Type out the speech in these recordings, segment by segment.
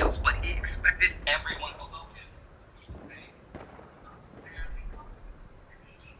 details, but he expected everyone below him to be the same. Not stand in competition.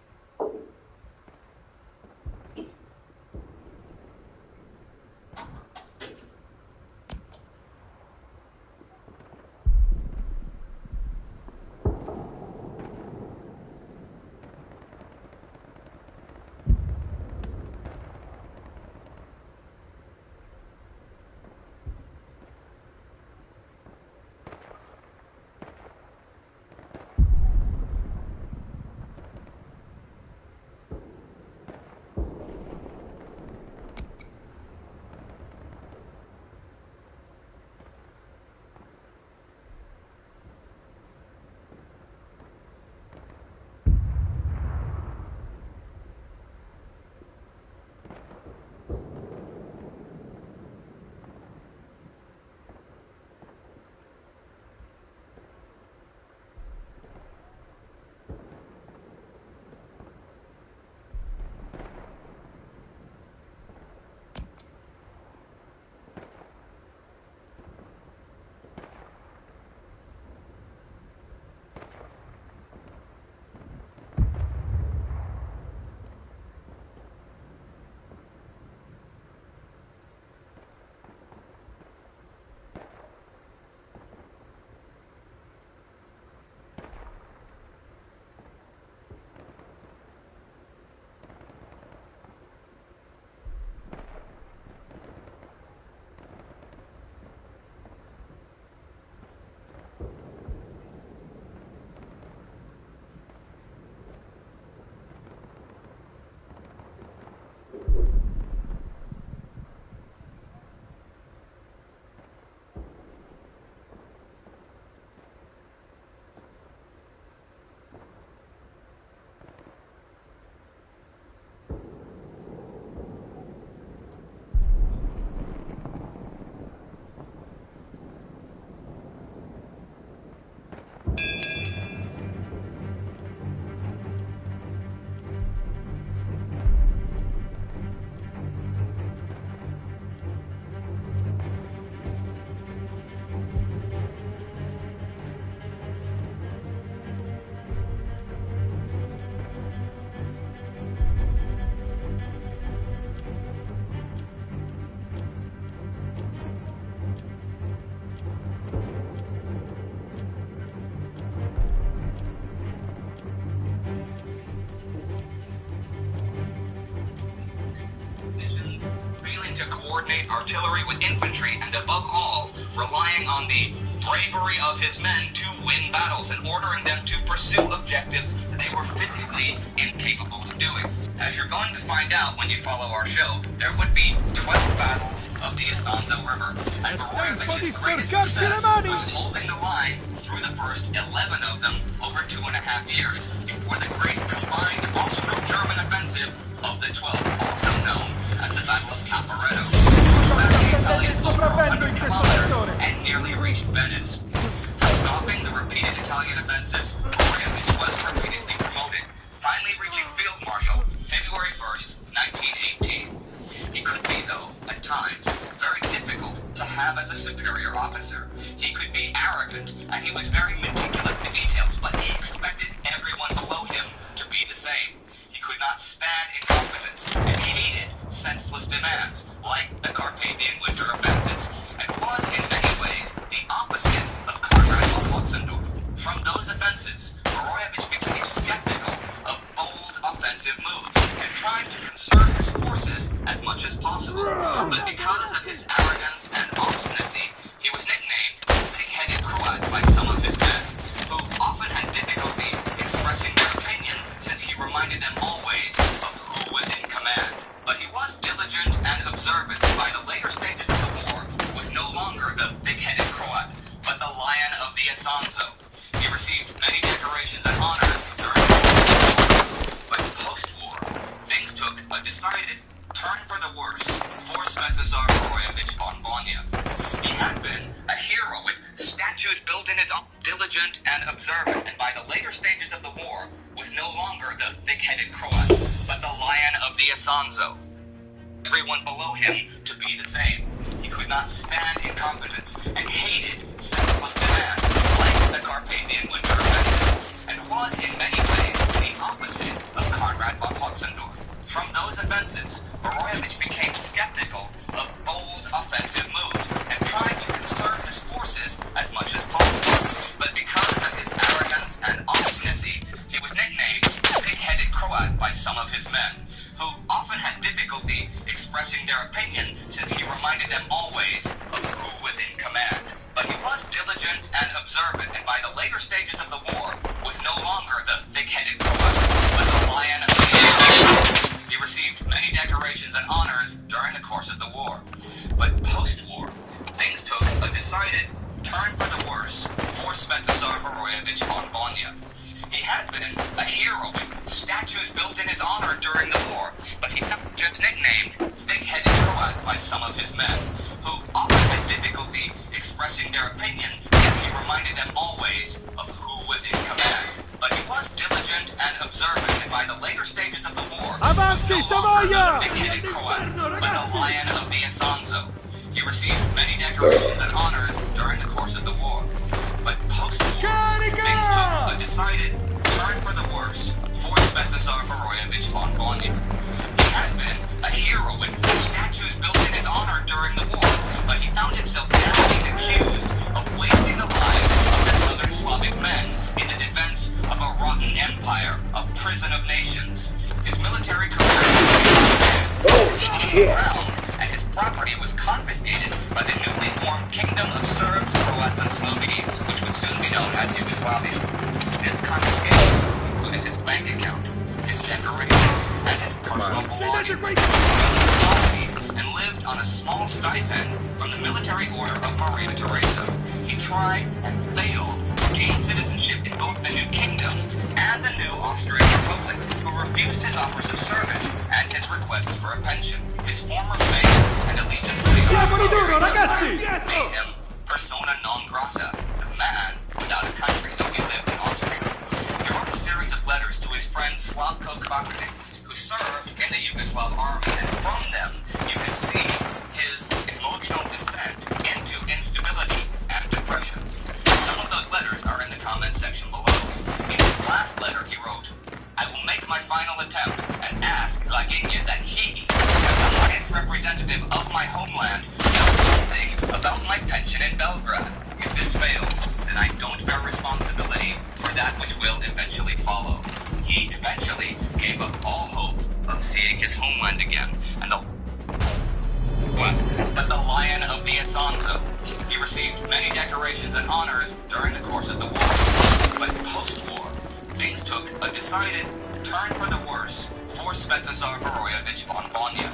To coordinate artillery with infantry, and above all, relying on the bravery of his men to win battles and ordering them to pursue objectives that they were physically incapable of doing. As you're going to find out when you follow our show, there would be 12 battles of the Isonzo River, and Borojevich's greatest success was holding the line through the first 11 of them over 2.5 years, before the great combined Austro-German offensive of the 12, also known as the Battle of Caporetto, and nearly reached Venice. For stopping the repeated Italian offensives, Borojevic was repeatedly promoted, finally reaching Field Marshal February 1st, 1918. He could be, though, at times, very difficult to have as a superior officer. He could be arrogant, and he was very meticulous to details, but he expected everyone below him to be the same. He could not stand incompetence, and hated senseless demands, like the Carpathian winter offensives, and was in many ways the opposite of Conrad von Hotzendorf. From those offensives, Borojevic became skeptical of bold offensive moves, and tried to conserve his forces as much as possible. But because of his arrogance and obstinacy, he was nicknamed Big-Headed Croat by some of his men, who often had difficulty expressing their opinion, since he reminded them always of who was in command. But he was diligent and observant. By the later stages of the war, was no longer the big-headed Croat, but the Lion of the Isonzo. He received many decorations and honors during the war, but post-war, things took a decided turn for the worse for Svetozar Borojevic von Bonya. He had been a hero with statues built in his own, diligent and observant, and by the later stages of the war, was no longer the thick-headed Croat, but the Lion of the Isonzo. Everyone below him to be the same. He could not stand incompetence and hated senseless demands like the Carpathian Winter Offensive, and was in many ways the opposite of Conrad von Hotzendorf. From those offensives, Boroyevich became skeptical of bold offensive moves and tried to conserve his forces as much as possible. But because of his arrogance and obstinacy, he was nicknamed Pig-Headed Croat by some of his men, who often had difficulty expressing their opinion since he reminded them always of who was in command. But he was diligent and observant, and by the later stages of the war, was no longer the thick-headed Croat, but the lion of the He received many decorations and honors during the course of the war. But post-war, things took a decided turn for the worse for Svetozar Boroyevich von Bonya. He had been a hero with statues built in his honor during the war, but he got just nicknamed Thick-Headed Croat by some of his men, who often had difficulty expressing their opinion as he reminded them always of who was in command. But he was diligent and observant, and by the later stages of the war, Avanti, was no longer Savoia! the Thick-Headed Croat, but the Lion of the Isonzo. He received many decorations and honors during the course of the war. But post-war, things took a decided turn for the worse for Svetozar Boroyevich von Bonya. He had been a hero with statues built in his honor during the war, but he found himself now being accused of wasting the lives of the Southern Slavic men in the defense of a rotten empire, a prison of nations. His military career was and his property was confiscated by the newly formed Kingdom of Serbs, Croats, and Slovenes, which would soon be known as Yugoslavia. This confiscation included his bank account, his decorations, and his personal belongings. And lived on a small stipend from the military order of Maria Theresa. He tried and failed to gain citizenship in both the new kingdom and the new Austrian Republic, who refused his offers of service and his requests for a pension. His former faith and allegiance to the made him persona non grata, a man without a country, though he lived in Austria. He wrote a series of letters to his friend Slavko Kvaternik, who served in the Yugoslav army, and from them you can see his emotional descent into instability and depression. Some of those letters are in the comment section below. In his last letter he wrote, "I will make my final attempt and ask Laginia that he, as the highest representative of my homeland, knows something about my pension in Belgrade. If this fails, then I don't bear responsibility for that which will eventually follow." He eventually gave up all hope of seeing his homeland again, and but the Lion of the Isonzo. He received many decorations and honors during the course of the war, but post-war, things took a decided turn for the worse for Svetozar Boroyevich von Bonya.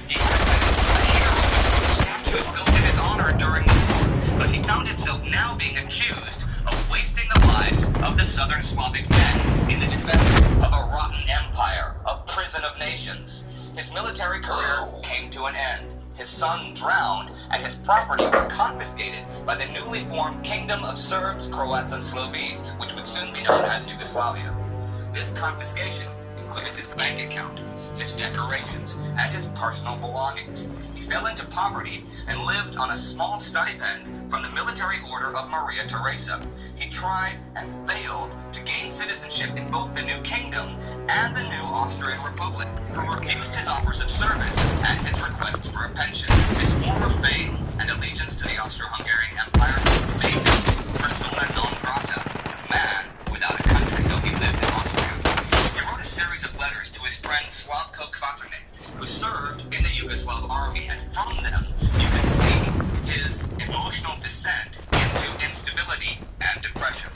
He had been a hero with statues built in his honor during the war, but he found himself now being accused of wasting the lives of the Southern Slavic men in the defense of a rotten empire, a prison of nations. His military career came to an end. His son drowned, and his property was confiscated by the newly formed Kingdom of Serbs, Croats, and Slovenes, which would soon be known as Yugoslavia. This confiscation included his bank account, his decorations, and his personal belongings. He fell into poverty and lived on a small stipend from the military order of Maria Theresa. He tried and failed to gain citizenship in both the new kingdom and the new Austrian Republic, who refused his offers of service and his requests for a pension. His former faith and allegiance to the Austro-Hungarian Empire made him persona non grata, a man without a country, though he lived in Austria. He wrote a series of letters to his friend Slavko Kvaternik, who served in the Yugoslav army, and from them you can see his emotional descent into instability and depression.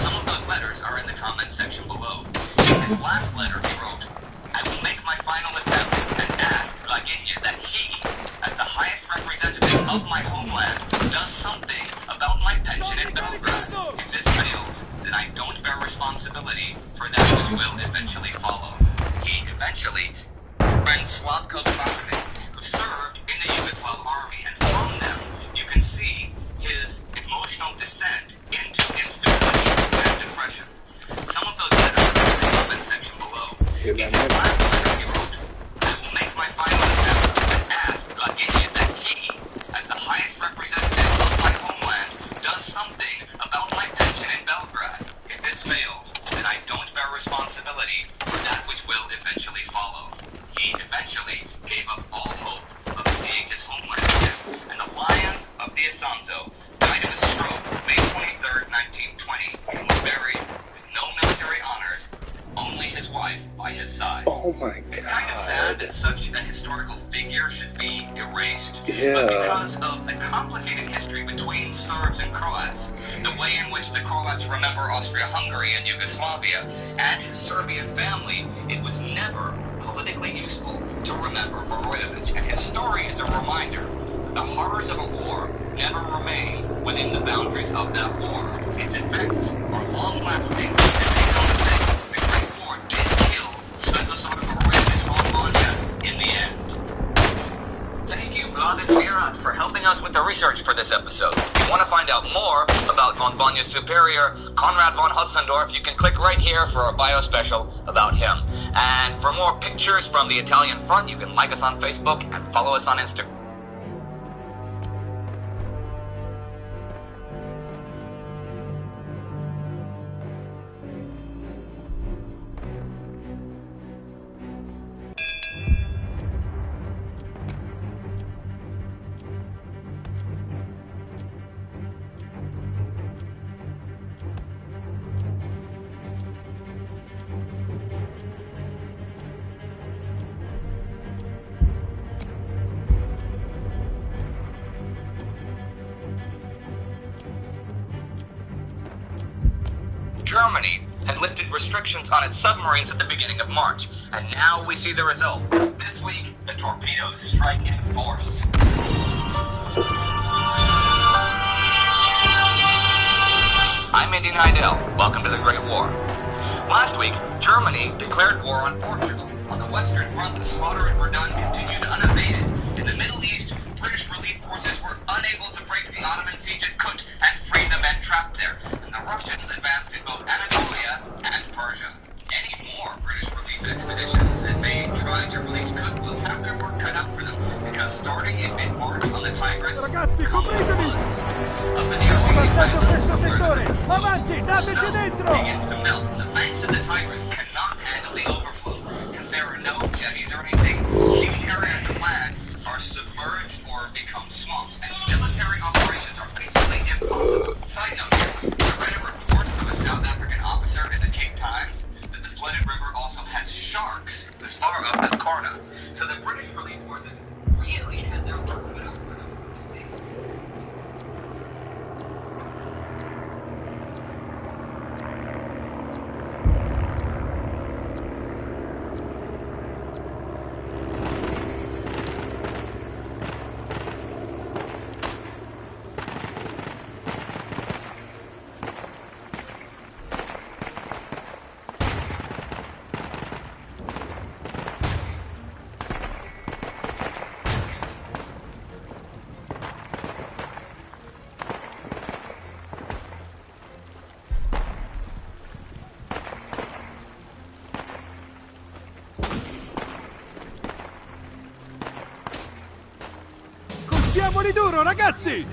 Some of those letters are in the comment section below. In his last letter he wrote, "I will make my final attempt and ask Laginia that he, as the highest representative of my homeland, does something about my pension in Belgrade. If this fails, then I don't bear responsibility for that which will eventually follow." He eventually friend Slavko Kvaternik, who served in the Yugoslav army, and from them you can see his emotional descent into instability and depression. Some of those letters are in the comment section below. In his last letter he wrote, "I will make my final attempt and ask Laginia that he, as the released. But because of the complicated history between Serbs and Croats, the way in which the Croats remember Austria-Hungary and Yugoslavia, and his Serbian family, it was never politically useful to remember Borojevic, and his story is a reminder that the horrors of a war never remain within the boundaries of that war. Its effects are long-lasting, and they don't think the Great War did kill Svetozar Borojevic von Vanya in the end. Thank you, Vlad Virat, for helping us with the research for this episode. If you want to find out more about von Vanya's superior, Konrad von Hotzendorf, you can click right here for a bio special about him. And for more pictures from the Italian front, you can like us on Facebook and follow us on Instagram. Germany had lifted restrictions on its submarines at the beginning of March, and now we see the result. This week, the torpedoes strike in force. I'm Indy Nidell. Welcome to the Great War. Last week, Germany declared war on Portugal. On the western front, the slaughter at Verdun continued unabated. In the Middle East, British relief forces were unable to break the Ottoman siege at Kut and free the men trapped there, and the Russians advanced in both Anatolia and Persia. Any more British relief expeditions that may try to relieve Kut will have their work cut out for them, because starting in mid-March on the Tigris, common floods of the European islands where the snow begins to melt, and the banks of the Tigris cannot handle the overflow. Since there are no jetties or anything, huge areas of land are submerged or become swamps, and military operations are basically impossible. Side note here, I read a report of a South African officer in the Cape Times that the flooded river also has sharks as far up as Korna. So the British relief forces really had their work cut out for them. Colpiamoli duro, ragazzi!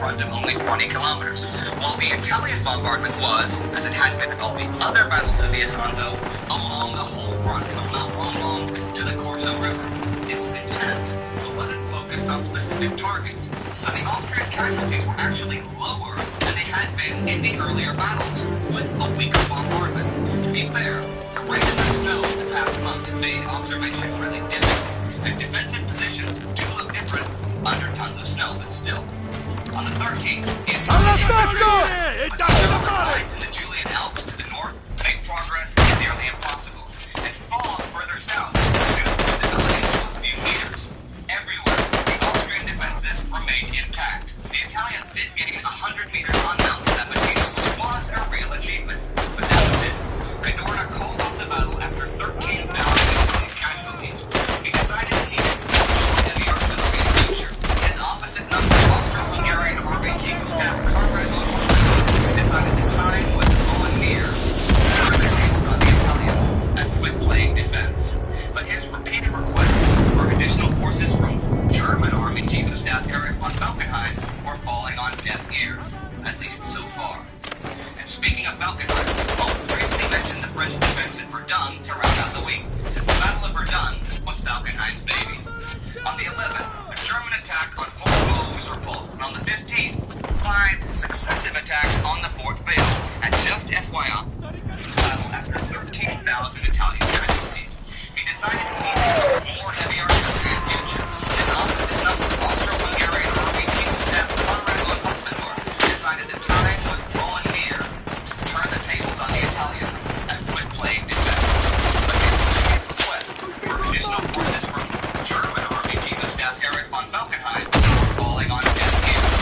Of only 20 kilometers, while the Italian bombardment was, as it had been at all the other battles of the Isonzo, along the whole front from Mount Rombong to the Corso River. It was intense, but wasn't focused on specific targets, so the Austrian casualties were actually lower than they had been in the earlier battles, with a weaker bombardment. To be fair, the rain and the snow in the past month made observation really difficult, and defensive positions do look different under tons of snow, but still. On the 13th, the rise in the Julian Alps to the north made progress nearly impossible, and fog further south reduced visibility to a few meters. Everywhere, the Austrian defenses remained intact. The Italians did gain 100 meters on Mount Sabatino, which was a real achievement, but that was it. Cadorna called off the battle after 13,000 casualties. He decided he needed heavy artillery in the future. His opposite number, Austro-Hungarian Army Chief of Staff Konrad von Hotzendorf, decided to speaking of Falkenhayn, I'll briefly mention the French defense at Verdun to round out the week, since the Battle of Verdun was Falkenhayn's baby. On the 11th, a German attack on Fort Vaux was repulsed, and on the 15th, 5 successive attacks on the fort failed. And just FYI, battle after 13,000 Italian casualties. He decided to need more heavy artillery in future. His opposite number, Austro-Hungarian Army Chief of Staff Conrad von Luxemburg, decided the time was drawing near to turn the tables on the Italians and quit playing defense. But his immediate request for additional forces from German Army Chief of Staff Erich von Falkenhayn were falling on deaf ears.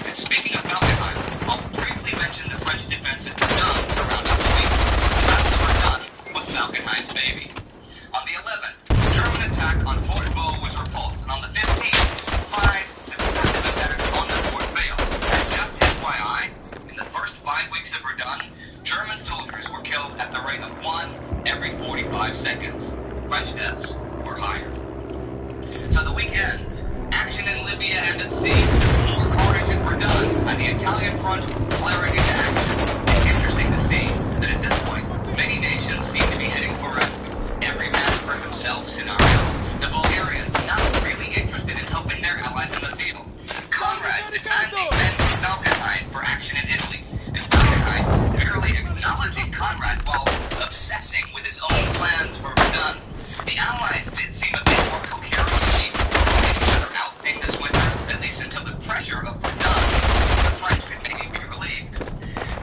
And speaking of Falkenhayn, I'll briefly mention the French defense at Verdun to round out the week. The Battle of Verdun was Falkenhayn's baby. On the 11th, a German attack on Fort Vaux was repulsed, and on the 15th, 5 successive attacks on the fort failed. And just FYI, in the first 5 weeks of Verdun, German soldiers were killed at the rate of 1 every 45 seconds. French deaths were higher. So the week ends. Action in Libya and at sea. More carnage at Verdun, and the Italian front flaring into action. It's interesting to see that at this point, many nations seem to be heading for a every man for himself scenario. The Bulgarians not really interested in helping their allies in the field. Conrad demanding men to Falkenhayn for action in Italy, and Falkenhayn barely acknowledging Conrad while obsessing with his own plans for Verdun. The allies did seem a bit more coherent to me, holding each other out in this winter, at least until the pressure of Verdun, the French could maybe be relieved.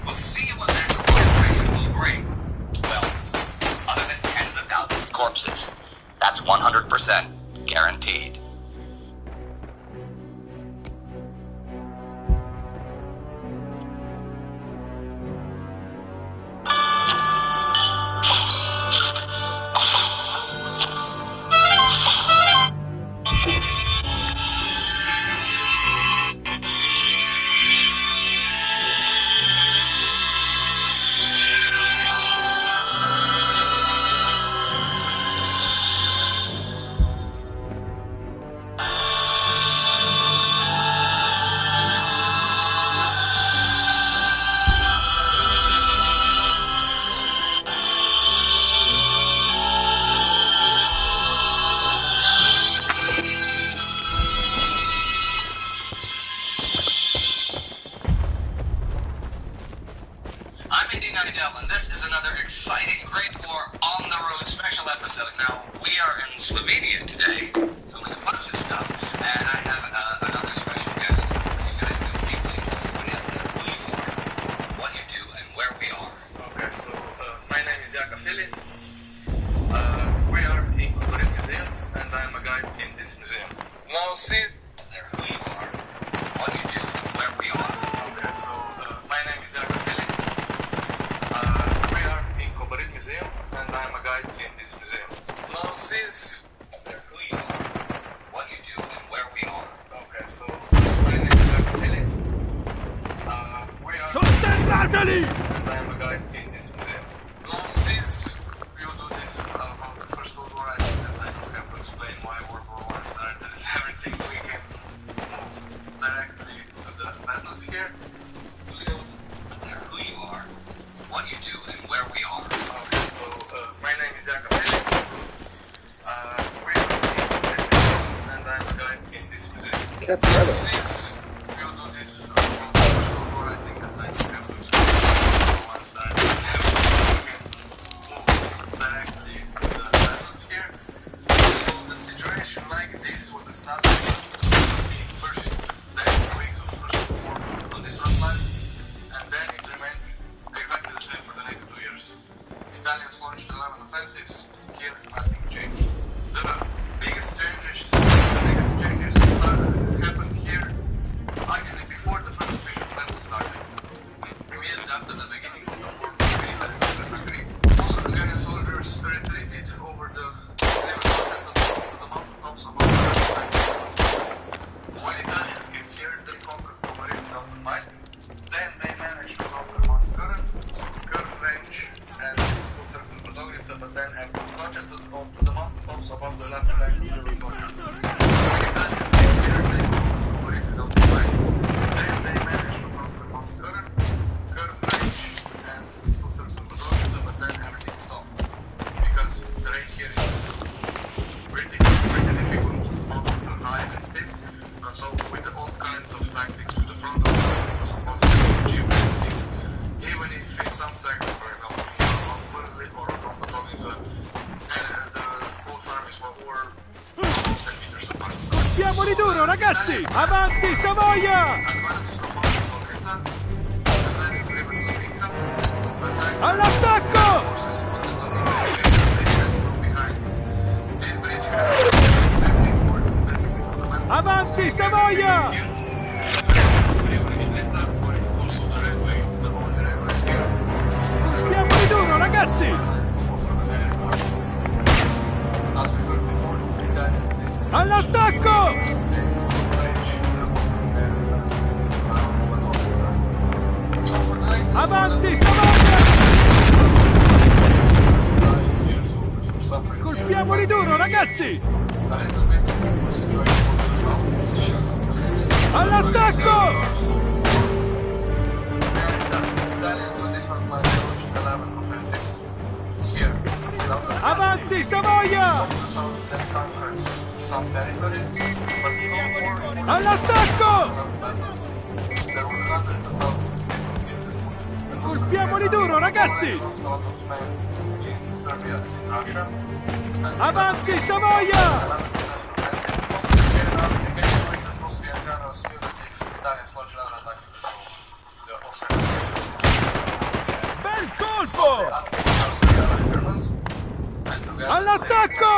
We'll see what that cooperation will bring. Well, other than tens of thousands of corpses. That's 100% guaranteed. And this is another exciting Great War on the Road special episode. Now, we are in Slovenia today, filming a bunch of stuff, and I have another special guest. You guys can please tell me who you are, what you do, and where we are. Okay, so my name is Jaka Fili. We are in Kokorit Museum, and I am a guide in this museum. Now see There, who you are, what you do, and where we are. Okay, so my name is Jaka Fili. We are in Kokorit Museum, and I am a guide in this museum. Now since There, who you are, what you do, and where we are. okay, so my name is Jaka Fili. We are Sotterrateli! and I am a guide in this museum. Now since we will do this about the First World War, I think that I don't have to explain why World War I started and everything. We can move directly to the battles here. So, There, who you are, what you do, and where we are. okay, so my name is Jaka Fili. We are in Kokorit Museum, and I am a guide in this museum. Capiello. Since we will do this about the First World War, I think that I don't have to explain why World War I started and everything. We can move directly to the battles here. So the situation like this was established in the first days or weeks of the First World War on this front line, and then it remained exactly the same for the next 2 years. Italians launched 11 offensives. Here, nothing changed. The biggest changes happened here ragazzi! Avanti, Savoia! All'attacco! Avanti, Savoia! Colpiamoli duro, ragazzi! All'attacco! Avanti, Savoia! Colpiamoli duro, ragazzi! All'attacco! Avanti, Savoia! All'attacco! Colpiamoli duro, ragazzi! Avanti, Savoia! Bel colpo! All'attacco!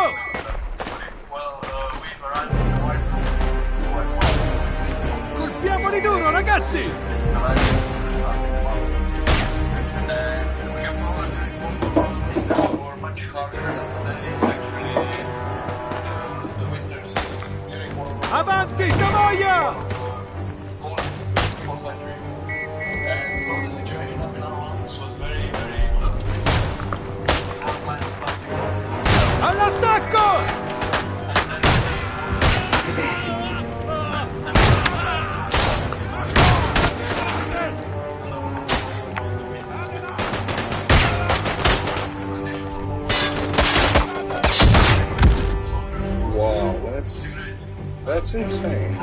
Colpiamoli duro, ragazzi! Avanti, Savoia! All'attacco! Wow, that's insane.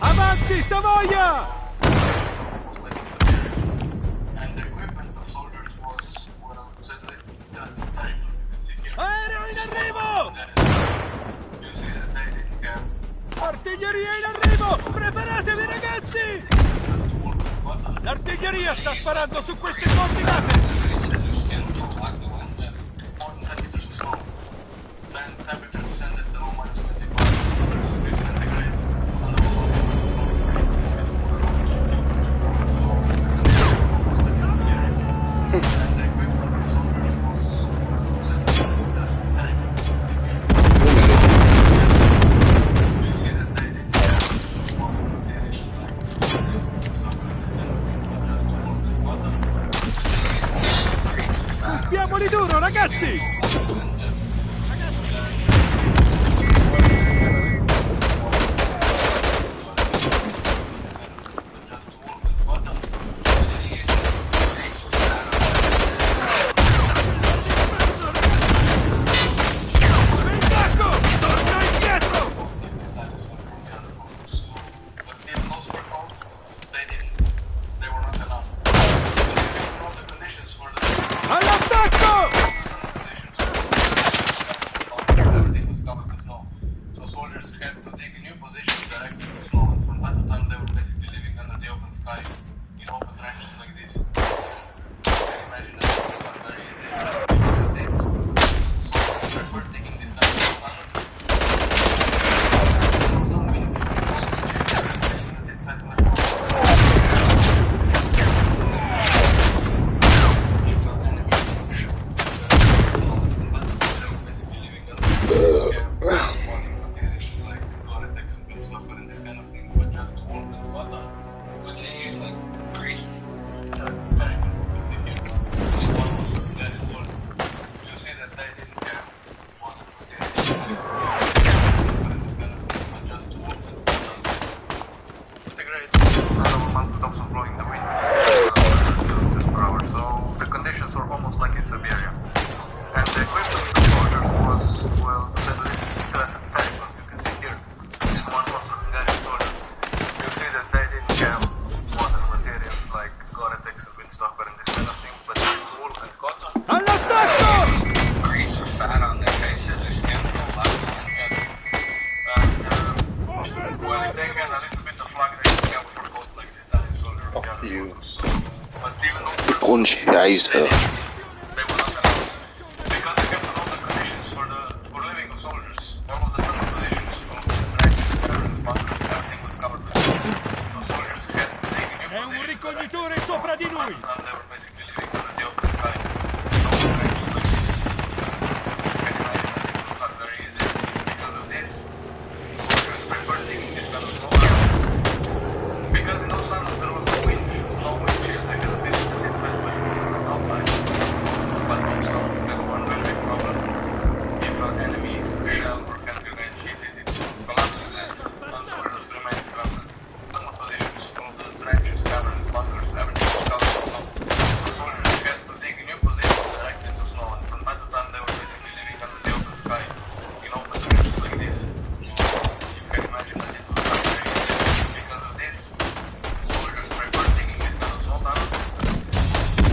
Avanti, Savoia! Aereo in arrivo! Artiglieria in arrivo! Preparatevi, ragazzi! L'artiglieria sta sparando su queste coordinate! Colpiamoli duro, ragazzi! Attacco! Torna indietro! All'attacco! Soldiers had to dig new positions directly to snow, and from time to time they were basically living under the open sky in open trenches like this. You can imagine that it was not very easy because of this. Soldiers prefer taking this kind of assignments. There was no means of changing that it's much more. Jeez, they were not allowed. Because they kept all the conditions for living of soldiers. All of the summer conditions, all of the trenches, caverns, bunkers, everything was covered with snow. The soldiers had to take new È un positions. ricognitore sopra di noi! And they were basically living under the open sky. No trenches like this. You can imagine that it was not very easy. Because of this, soldiers preferred digging these kind of snow tunnels. Because in those tunnels there was no wind chill. They had a bit inside, but outside. But those tunnels had one very big problem. If an enemy shell or hand grenade hit it, it collapses and soldiers remain stranded. Summer positions, all the trenches, caverns, bunkers, everything was covered in snow. The soldiers had to dig new positions direct into snow, and from time to time they were basically living under the open sky, in open trenches like this. You can imagine that it was not very easy. Because of this, soldiers preferred digging these kind of snow tunnels.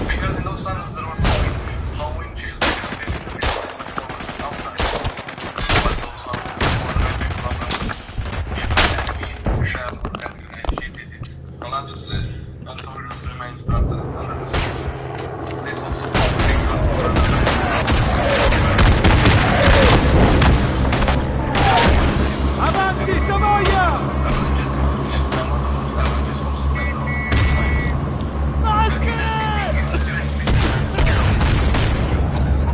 Because in those tunnels there was no wind chill. They had a feeling that it was much warmer outside. But those tunnels had one very big problem. If an enemy shell or hand grenade hit it, it collapses it, and soldiers remain stranded under the snow. This also brings us to another Avanti, Savoia! avalanches, and a lot of those avalanches also play a role in these fights. Maschere!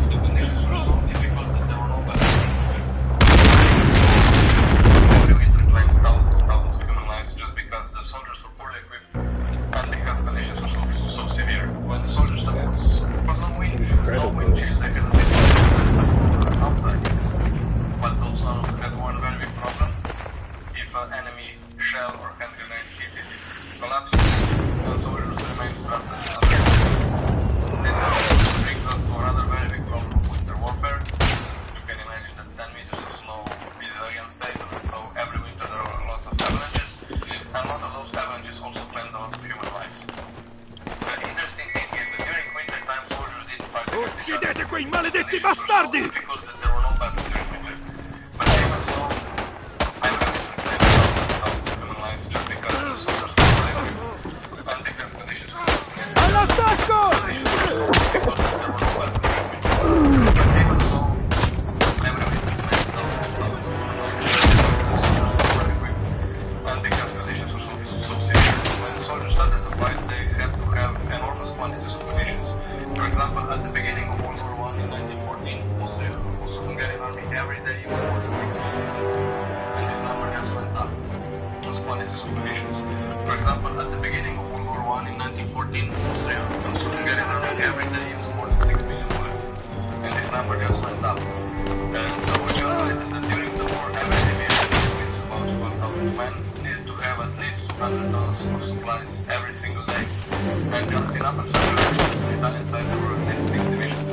The conditions were so difficult that there were no better. Every winter claims thousands and thousands of human lives just because the soldiers were poorly equipped and because conditions were so severe. When the soldiers there was no wind chill, they had a bit of outside. But those tunnels had one very big problem. If an enemy shell or hand grenade hit it, it collapses and soldiers remain stranded under it. This also brings us to another very big problem of winter warfare. You can imagine that 10 meters of snow is very unstable, and so every winter there are lots of avalanches, and a lot of those avalanches also claimed a lot of human lives. The interesting thing is that during winter time soldiers didn't fight against each other. Uccidete quei maledetti Conditions were so bastardi! difficult that there were no battles during winter. But even so, every winter claimed thousands of human lives just because the soldiers were brave and because conditions were All'attacco! conditions were so difficult that there were no battles during winter. But even so, every winter claimed thousands of human lives just because the soldiers were very quick and because conditions were so severe. When the soldiers started to fight, they had to have enormous quantities of munitions. For example, at the beginning of World War I in 1914, Austro-Hungarian army every day used more than 6 million bullets, and this number just went up. Those quantities of munitions. For example, at the beginning of World War I in 1914, Austro-Hungarian army every day used more than 6 million bullets, and this number just went up. And so we calculated that during the war, every division, this means about 12,000 men, needed to have at least 200 tons of supplies every single day. And just in upper Central on the Italian side, there were at least 6 divisions.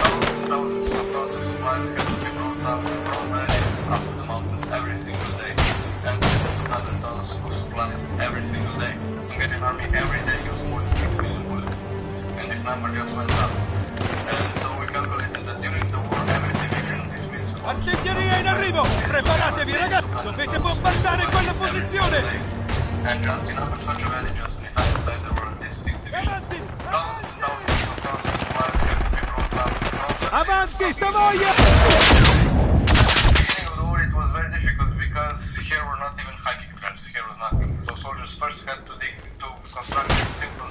Thousands and thousands of tons of supplies had to be brought up from valleys up to the mountains every single day. And 200 tons of supplies every single day. Hungarian army every day used more than 6 million bullets. And this number just went up. And so we calculated that during the war, every division, this means about Artiglieria in arrivo! Preparatevi ragazzi! Dovete bombardare quella posizione! And just in upper Cengio Valley, just on the Italian side, there were at least 6 divisions. Thousands and thousands of tons of supplies had to be brought up from Avanti, Savoia! At the beginning of the war, it was very difficult because here were not even hiking traps, here was nothing. So soldiers first had to construct these simple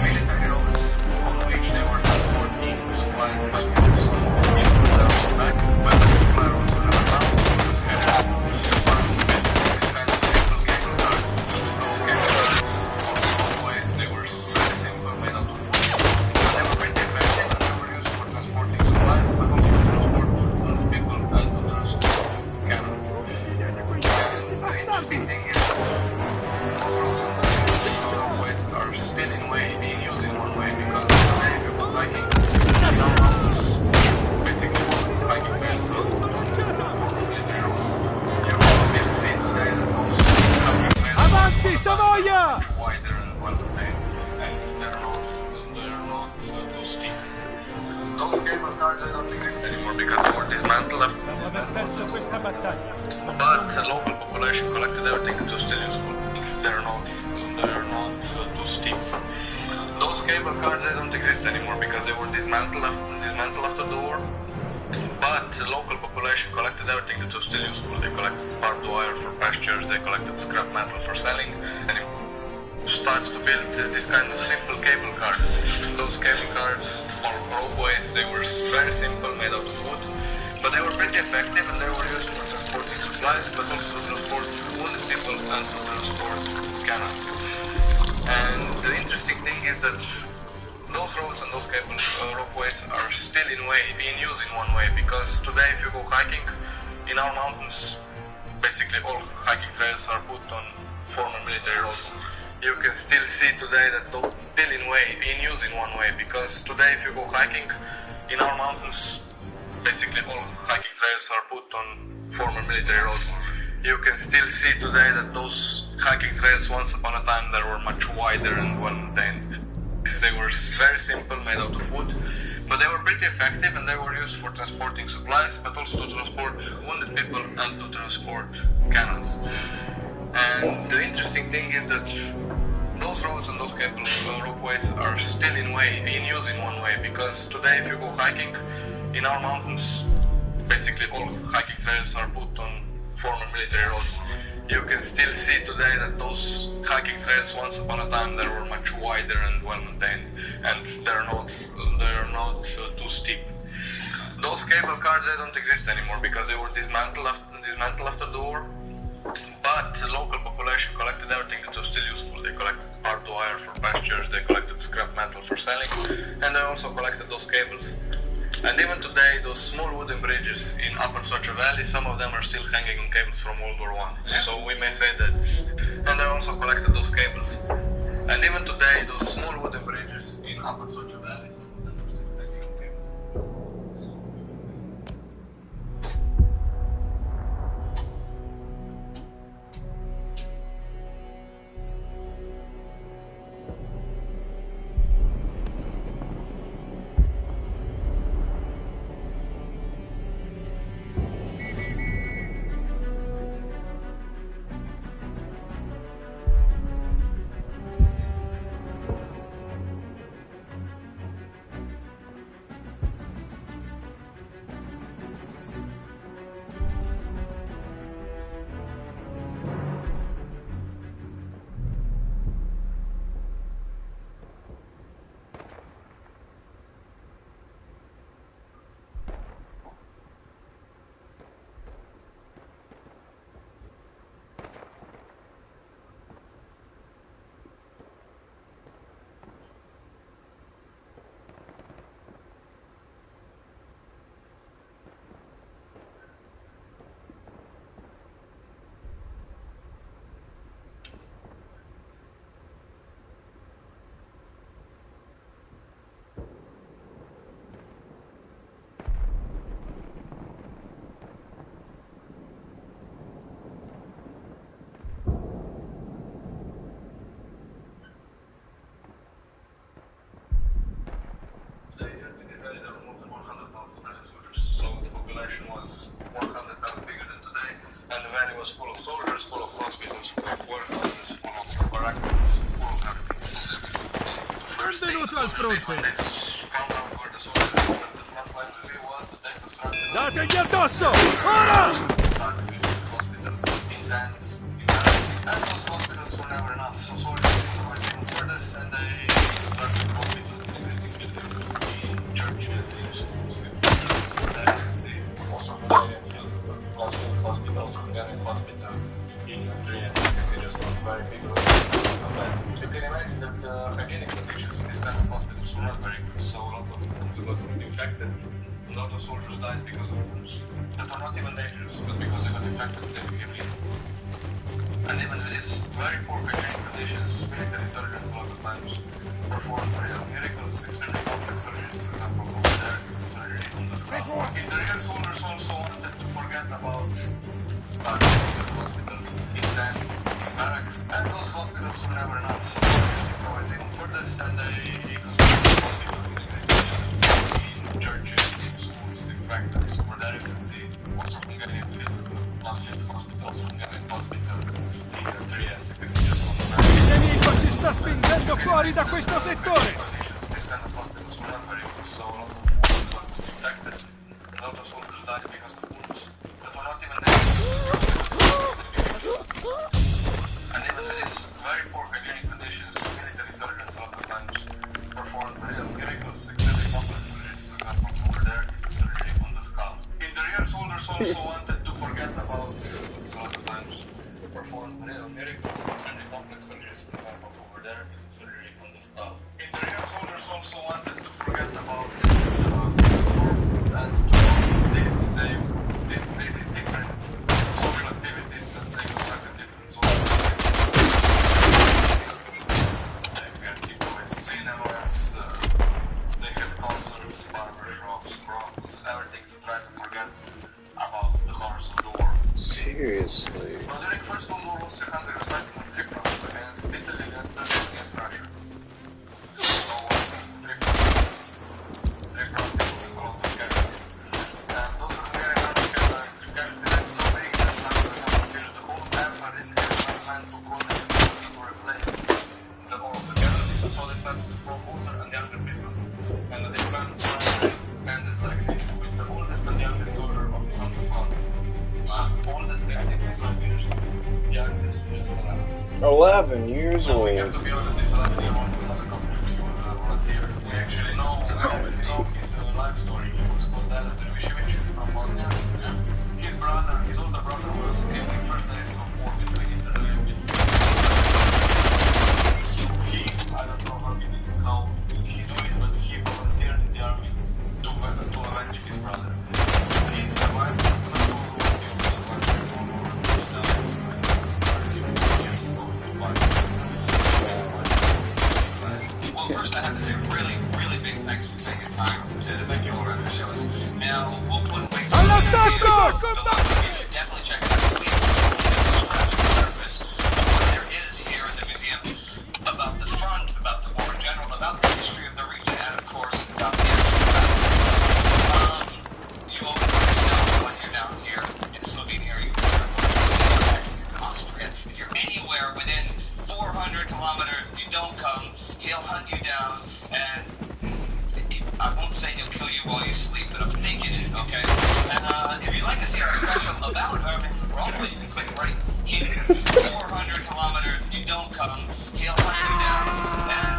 military roads on which they were transporting supplies by mules into their own bags. But the supply roads were never done, so soldiers had to these kind of simple cable carts. Those cable carts, also always, they were very simple, made out of wood. They were pretty effective and they were used for transporting supplies, but also to transport wounded people and to transport cannons. And the interesting thing is that those roads and those roadways are still in way being used in one way because today if you go hiking in our mountains, basically hiking trails or military roads, you can still see today that those hiking trails Avanti, Savoia! are much wider and well maintained and they're not too steep. Those cable cars they don't exist anymore because they were dismantled. Dopo aver perso questa battaglia. But the local population collected everything to still useful. They're not too steep. Those Those cable cars, they don't exist anymore because they were dismantled after the war. But the local population collected everything that was still useful. They collected barbed wire for pastures, they collected scrap metal for selling, and it starts to build this kind of simple cable cars. Those cable cars, or ropeways, they were very simple, made out of wood, but they were pretty effective and they were used for transporting supplies, but also to transport wounded people and to transport cannons. And the interesting thing is that those roads and those cable ropeways are still in use in one way, because today if you go hiking in our mountains, basically all hiking trails are put on former military roads. You can still see today that those still in use in one way, because today if you go hiking in our mountains, basically all hiking trails are put on former military roads. You can still see today that those hiking trails once upon a time they were much wider and well maintained. They were very simple, made out of wood, but they were pretty effective and they were used for transporting supplies, but also to transport wounded people and to transport cannons. And the interesting thing is that those roads and those cable ropeways are still in use in one way, because today if you go hiking in our mountains, basically all hiking trails are put on former military roads. You can still see today that those hiking trails once upon a time they were much wider and well maintained, and they're not too steep. Those cable cars, they don't exist anymore because they were dismantled after the war. But the local population collected everything that was still useful. They collected barbed wire for pastures, they collected scrap metal for selling, and they also collected those cables. And even today, those small wooden bridges in Upper Socha Valley, some of them are still hanging on cables from World War I. So we may say that. And they also collected those cables. And even today, those small wooden bridges in Upper Socha Valley, some of them are still hanging on cables. Was 100 times bigger than today, and the valley was full of soldiers, full of hospitals, full of warehouses, full of barracks, full of everything. First thing when they found out where the soldiers were, the front line really was, but they constructed Dategli addosso! Ora! started building hospitals in tents, in barracks, and those hospitals were never enough, so soldiers went even further, and they constructed hospitals in everything, in churches, in schools, in most of the hospitals, Hungarian hospital in Trieste, you can see just one very big room. You can imagine that hygienic conditions in these kind of hospitals were not very good, so a lot of infected, a lot of soldiers died because of wounds that are not even dangerous, but because they got infected with heavily. And even with these very poor hygienic conditions, military surgeons a lot of times performed real miracles, extremely complex surgeries, for example, surgery on the skull. Interior soldiers also wanted to forget about hospitals in tents, in barracks, and those hospitals were never enough. So soldiers went even further, and they constructed hospitals in churches, in schools, in factories. Over there you can see also Hungarian hospitals, Hungarian hospital in Trieste. You can see just on the map. Il nemico ci sta spingendo fuori! fuori da questo settore! Conditions, this kind of hospitals were not very good, so a lot of wounds were infected. A lot of soldiers died because of wounds that were not even there. And even in these very poor hygienic conditions, military surgeons a lot of times performed real miracles, except complex surgeries. For example, over there is the surgery on the skull. In the real soldiers also wanted to forget about, a lot of times performed real miracles, except complex surgeries. For example, over there is the surgery on the skull. In the real soldiers also wanted to forget about and to this they did different social activities that they conducted different social activities. We had people with cinemas, they had concerts, barbershops, brothels, everything to try to forget about the horrors of the war. Seriously. Well, during First World War, Austria-Hungary was fighting on three fronts: against Italy, against Turkey, against Russia. So, three fronts equals a lot of casualties. And those Hungarian army casualty rates so big that now, for example, the whole empire didn't have enough men to coordinate to replace all of the casualties. So they started to promote older and younger people. And the plan ended like this, with the oldest and youngest daughter of Isonzo father. Oldest, I think, is 12 years. Youngest, just 11. 11 years So we have old. to be honest, this 11-year-old was not a concept, he was a volunteer. We actually know his life story. He was called Dallas Dervishevich from Bosnia. His brother, his older brother, was killed in first days of war between Italy and he, I don't know how he do it, but he volunteered in the army to avenge his brother. He survived the First World War, he also survived the World War, he died 30 years ago in Dubai. Well, first I have to say really, really big thanks for taking time to make your review show us. Now, we'll put links to All'attacco! you should definitely check it out. Please scratch the surface of what there is here in the museum about the front, about the war in general, about the history of the region, and of course, about the actual battle. You always know when you're down here in Slovenia or Austria. If you're anywhere within 400 kilometers, you don't come, he'll hunt you down, and I won't say he'll kill you while you sleep, but I'm thinking it, okay? And if you'd like to see our special about Herman Roller, you can click right here. 400 kilometers, you don't come, he'll hunt you down, and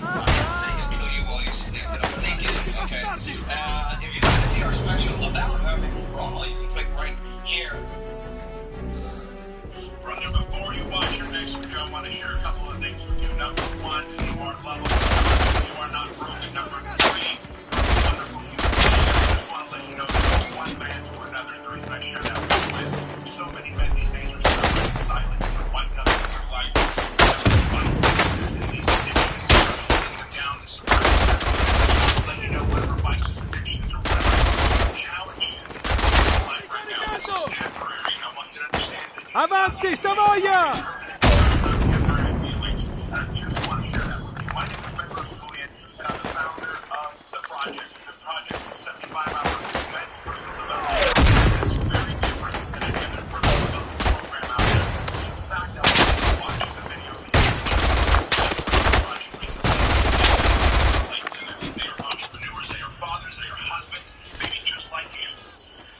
I won't say he'll kill you while you sleep, but I'm thinking it, okay? If you'd like to see our special about Herman Roller, you can click right here. Brother, before you watch your next video, I want to share a couple of things with you. Number one, you are lovable. You are not broken. Number three, wonderful human being. I just want to let you know that from one man to another, and the reason I share that with you is so many men these days are suffering in silence. They're white knuckling their life. Vices and these addictions are holding them down and suppressing them. Let you know whatever vices, addictions, or whatever challenge you in your life right now. This is temporary, and I want you to understand that you Avanti, Savoia! I just want to share that with you. My name is Ben Rosalian, and I'm the founder of the project. The project is a 75-hour men's personal development. It's very different than any other personal development program out there. In fact, I want you to watch the video of the project recently. They are entrepreneurs, they are fathers, they are husbands, maybe just like you.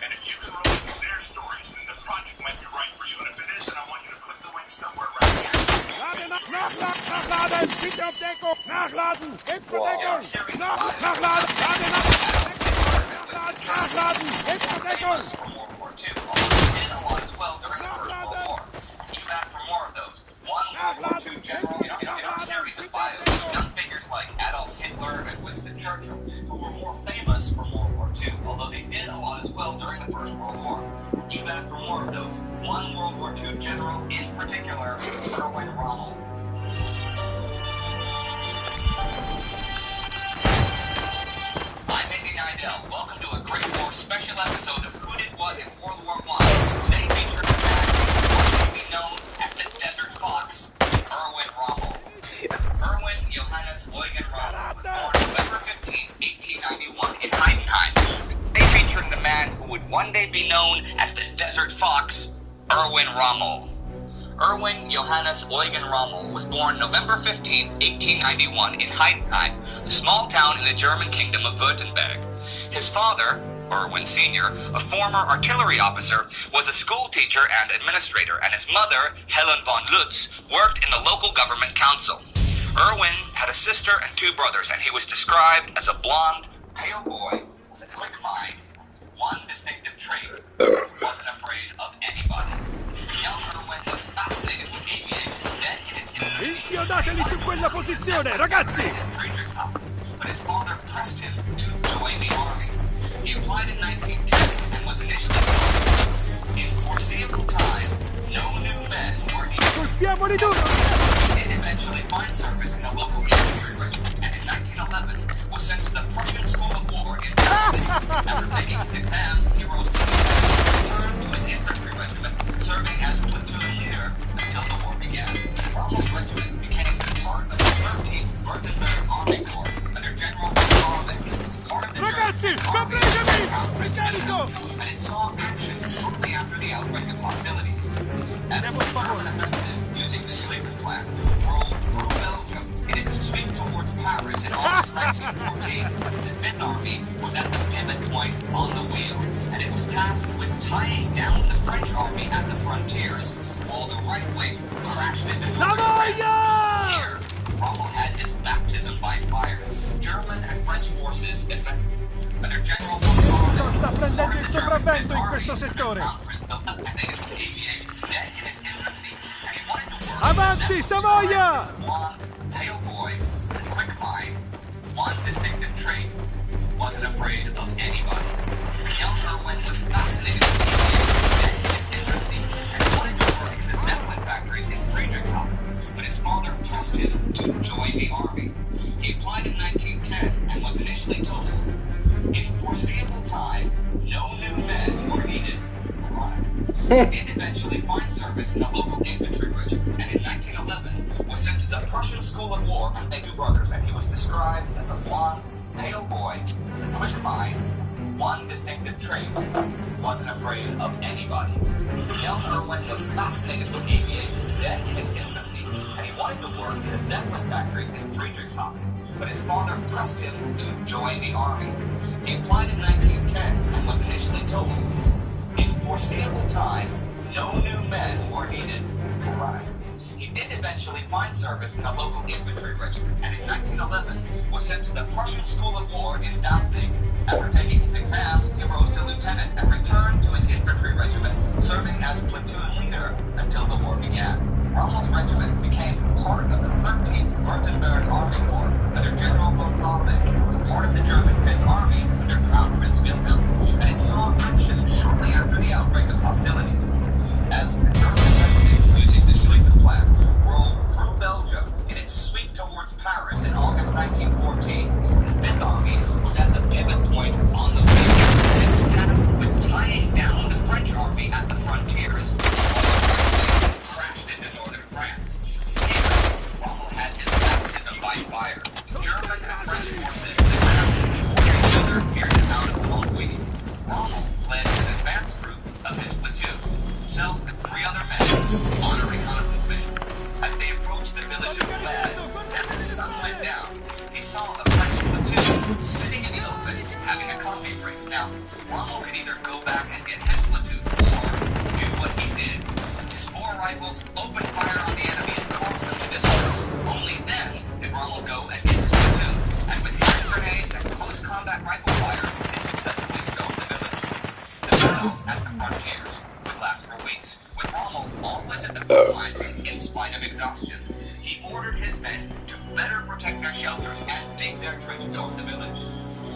And if you can relate to their stories, then the project might be right for you. And if it isn't, I want you to click the link somewhere right here. Nachladen! Bitte auf Deckung! Nachladen! Deckung! Nachladen! Nachladen! Deckung! From World War II, although they did a lot as well during the First World War. You've asked for more of those. One World War II general, in our series of bios, we've done figures like Adolf Hitler and Winston Churchill, who were more famous from World War II, although they did a lot as well during the First World War. You've asked for more of those. One World War II general in particular, Erwin Rommel. I'm Andy Nidell. Welcome to a Great War special episode of Who Did What in World War I. Today features a man who will be known as the Desert Fox, Erwin Rommel. Erwin Johannes Eugen Rommel was born November 15, 1891 in Heidenheim. Today featuring the man who would one day be known as the Desert Fox, Erwin Rommel. Erwin Johannes Eugen Rommel was born November 15, 1891 in Heidenheim, a small town in the German kingdom of Württemberg. His father, Erwin Sr., a former artillery officer, was a school teacher and administrator, and his mother, Helen von Lutz, worked in the local government council. Erwin had a sister and two brothers, and he was described as a blonde, pale boy with a quick mind. One distinctive trait: wasn't afraid of anybody. Young Erwin was fascinated with aviation, then in its infancy. Inchiodateli su quella posizione, ragazzi! But his father pressed him to join the army. He applied in 1910 and was initially told, in foreseeable time, no new men were needed. Colpiamoli duro! He did eventually find service in a local infantry regiment, and in 1911 was sent to the Prussian School of War in Belgium. After taking his exams, he rose to return to his infantry regiment, serving as platoon leader until the war began. Rommel's regiment became part of the 13th Württemberg Army Corps under General von part of the Ragazzi, and it saw action shortly after the outbreak of hostilities. As the German offensive using the Schlieffen Plan rolled through Belgium in its sweep towards Paris in August 1914, the Fifth Army was at the pivot point on the wheel, and it was tasked with tying down the French army at the frontiers while the right wing crashed into France. Here, Rommel had his baptism by fire. German and French forces under General von sta prendendo il sopravvento in questo settore. Avanti, Savoia! Pale boy, quick mind, one distinctive trait: wasn't afraid of anybody. Young Erwin was fascinated with aviation in its infancy and wanted to work in the Zeppelin factories in Friedrichshafen, but his father pressed him to join the army. He applied in 1910 and was initially told, in foreseeable time, no new men were needed. Ironic. He did eventually find service in a local infantry regiment, and in 1911 was sent to the Prussian School of War under two brothers, and he was described as a blonde, pale boy with a quick mind, one distinctive trait: wasn't afraid of anybody. Young Erwin was fascinated with aviation, then in its infancy, and he wanted to work in the Zeppelin factories in Friedrichshafen, but his father pressed him to join the army. He applied in 1910 and was initially told, in foreseeable time, no new men were needed. Ironic. He did eventually find service in a local infantry regiment, and in 1911 was sent to the Prussian School of War in Danzig. After taking his exams, he rose to lieutenant and returned to his infantry regiment, serving as platoon leader until the war began. Rommel's regiment became part of the 13th Württemberg Army Corps under General von Fraubeck, part of the German Fifth Army under Crown Prince Wilhelm, and it saw action shortly after the outbreak of hostilities. As the German offensive using the Schlieffen Plan rolled through Belgium in its sweep towards Paris in August 1914, the Fifth Army was at the pivot point on the wheel, and it was tasked with tying down the French army at the frontiers while the crashed into northern France. Here, Rommel had his baptism by fire. German and French forces advanced toward each other near the town of Longwy. Rommel led an advance group of his platoon, himself and three other men, on a reconnaissance mission. As they approached the village of Bad, as the sun went down, he saw a French platoon sitting in the open, having a coffee break. Now, Rommel could either go back and get his platoon, or do what he did. His four rifles opened fire on the enemy and caused them to disperse. Only then did Rommel go and get his platoon, and with hand grenades and close combat rifle fire, he successfully stormed the village. The battles at the frontiers would last for weeks, with Rommel always at the front lines in spite of exhaustion. He ordered his men to better protect their shelters and dig their trench toward the village.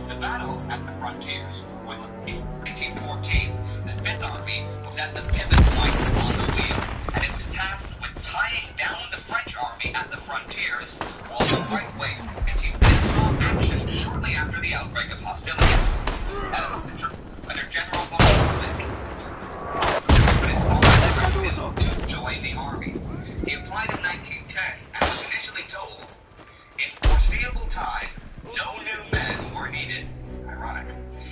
The battles at the frontiers were in 1914. The Fifth Army was at the pivot point on the wheel, and it was tasked with tying down the French army at the frontiers while the right wing saw action shortly after the outbreak of hostilities. Under General von Fraubeck, but his father pressed him to join the army. He applied in 1910 and was initially told, in foreseeable time, no new men were needed. Ironic.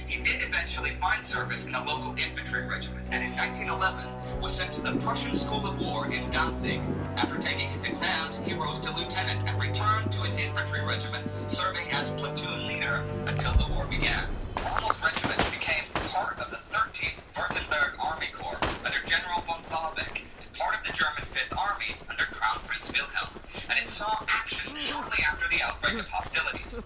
He did eventually find service in a local infantry regiment, and in 1911 was sent to the Prussian School of War in Danzig. After taking his exams, he rose to lieutenant and returned to his infantry regiment, serving as platoon leader until the war began. Rommel's regiment became part of the 13th Württemberg Army Corps under General von Babeck, and part of the German 5th Army under Crown Prince Wilhelm, and it saw action shortly after the outbreak of hostilities.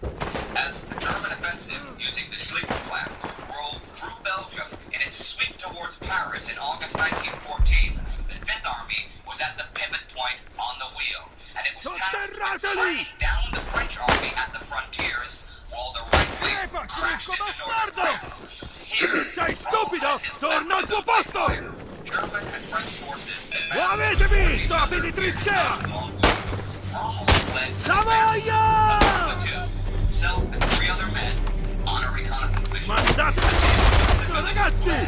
As the German offensive, using the Schlieffen Plan, rolled through Belgium in its sweep towards Paris in August 1914, the 5th Army was at the pivot point on the wheel, and it was tasked with tying down the French army at the frontiers while the right wing crashed into northern France. Here, Sei stupido! Rommel had his Torna al tuo baptism by posto! fire. German and French forces Lo avete visto, api di trincea! Rommel led Savoia! platoon, himself and 3 other men, on a reconnaissance mission. Mandate! Ragazzi!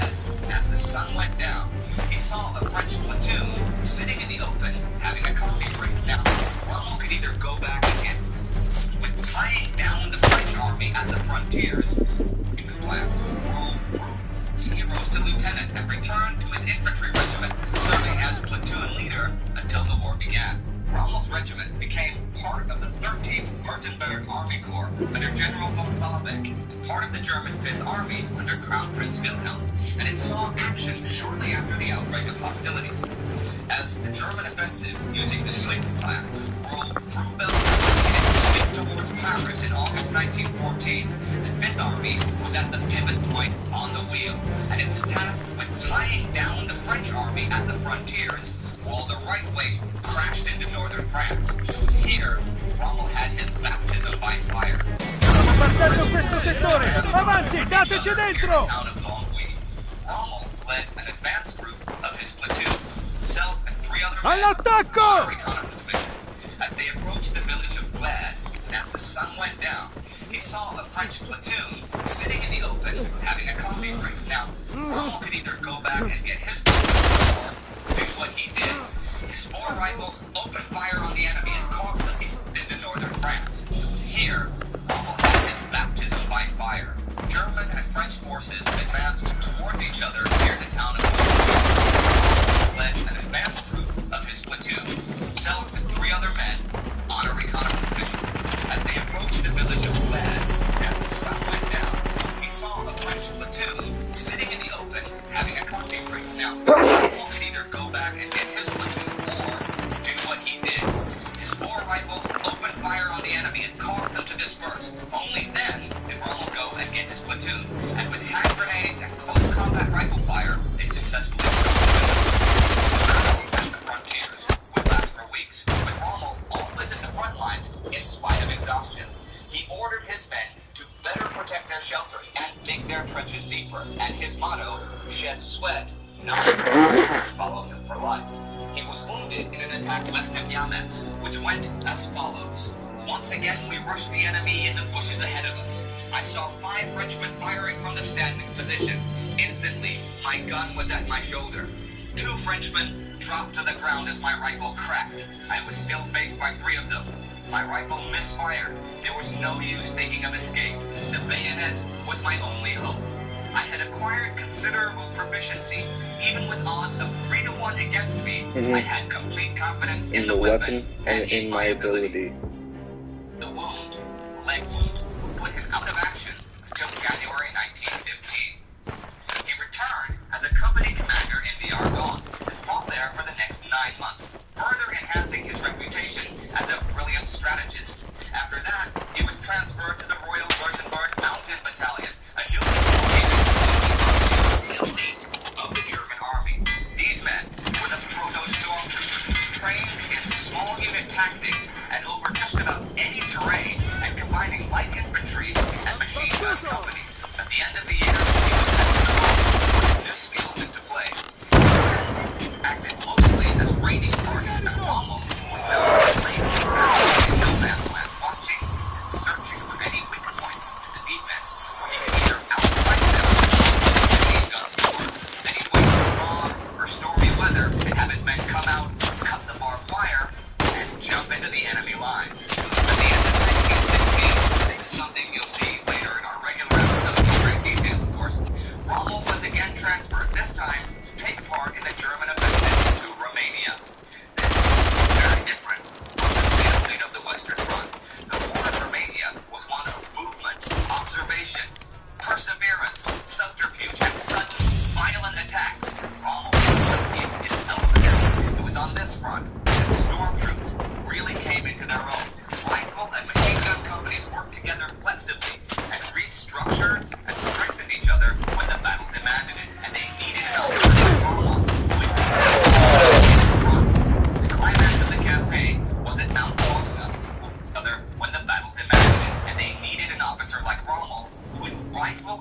As the sun went down, he saw a French platoon sitting in the open, having a coffee break. Now, Rommel could either go back and get with tying down the French army at the frontiers, he could plan to roll through. He rose to lieutenant and returned to his infantry regiment, serving as platoon leader until the war began. Rommel's regiment became part of the 13th Württemberg Army Corps under General von Babeck, and part of the German 5th Army under Crown Prince Wilhelm, and it saw action shortly after the outbreak of hostilities. As the German offensive, using the Schlieffen Plan, rolled through Belgium in its sweep towards Paris in August 1914, the 5th Army was at the pivot point on the wheel, and it was tasked with tying down the French army at the frontiers while the right wing crashed into northern France. It was here Rommel had his baptism by fire. Stiamo perdendo questo settore! Avanti, dateci dentro! Town of Longwy. Rommel led an advance group of his platoon, himself and 3 other men, All'attacco! on a reconnaissance mission. As they approached the village of Glad, and as the sun went down, he saw a French platoon sitting in the open, having a coffee break. Now, Rommel could either go back and get his platoon, or do what he did. His 4 rifles opened fire on the enemy and caused them to be into northern France. It was here Rommel had his baptism by fire. German and French forces advanced towards each other near the town of Rommel led an advance group of his platoon, himself and 3 other men, on a reconnaissance mission. As they approached the village of Glad, as the sun went down, he saw a French platoon sitting in the open, having a coffee break. Now, Rommel could either go back and get his platoon, or do what he did. His 4 rifles opened fire on the enemy and caused them to disperse. Only then did Rommel go and get his platoon, and with hand grenades and close combat rifle fire, they successfully the battles at the frontiers would last for weeks, with Rommel always at the front lines in spite of exhaustion. He ordered his men to better protect their shelters and dig their trenches deeper, and his motto, shed sweat, not follow him for life. He was wounded in an attack west of Yamets, which went as follows. Once again, we rushed the enemy in the bushes ahead of us. I saw 5 Frenchmen firing from the standing position. Instantly, my gun was at my shoulder. 2 Frenchmen dropped to the ground as my rifle cracked. I was still faced by 3 of them. My rifle misfired. There was no use thinking of escape. The bayonet was my only hope. I had acquired considerable proficiency. Even with odds of 3 to 1 against me, I had complete confidence in the weapon and in my ability. The wound, leg wound, put him out of action until January 1915. He returned as a company commander in the Argonne and fought there for the next 9 months, further enhancing his reputation as a brilliant strategist. After that, he was transferred to the Royal Württemberg Mountain Battalion, a newly formed elite of the German army. These men were the proto-stormtroopers, trained in small unit tactics and over just about any terrain, and combining light infantry and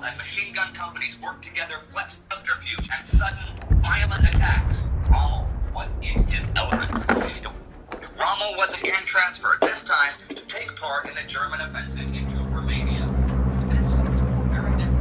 and machine gun companies worked together with subterfuge and sudden violent attacks. Rommel was in his element. Rommel was again transferred, this time to take part in the German offensive into Romania. This is very different.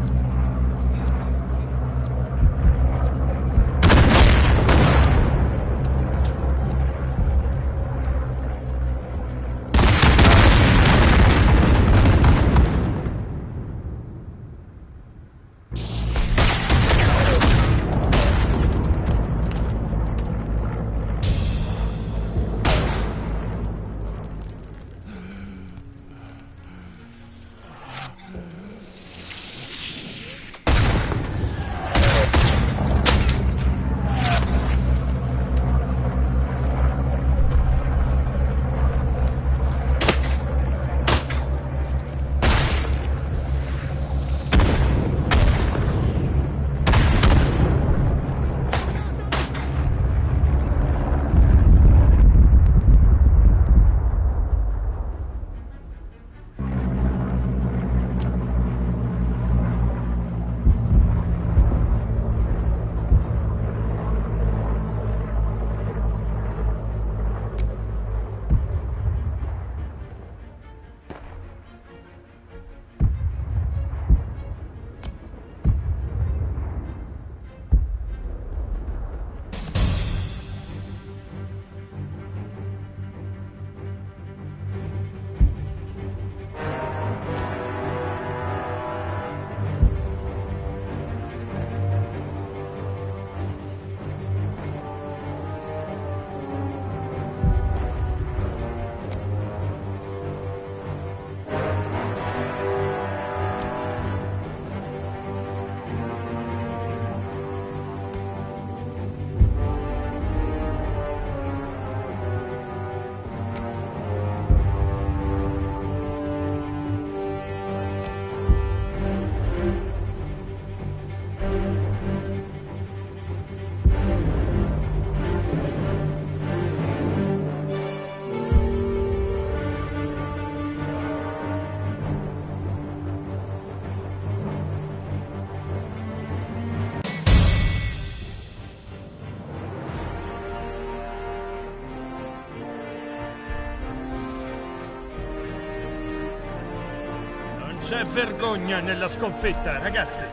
C'è vergogna nella sconfitta, ragazzi!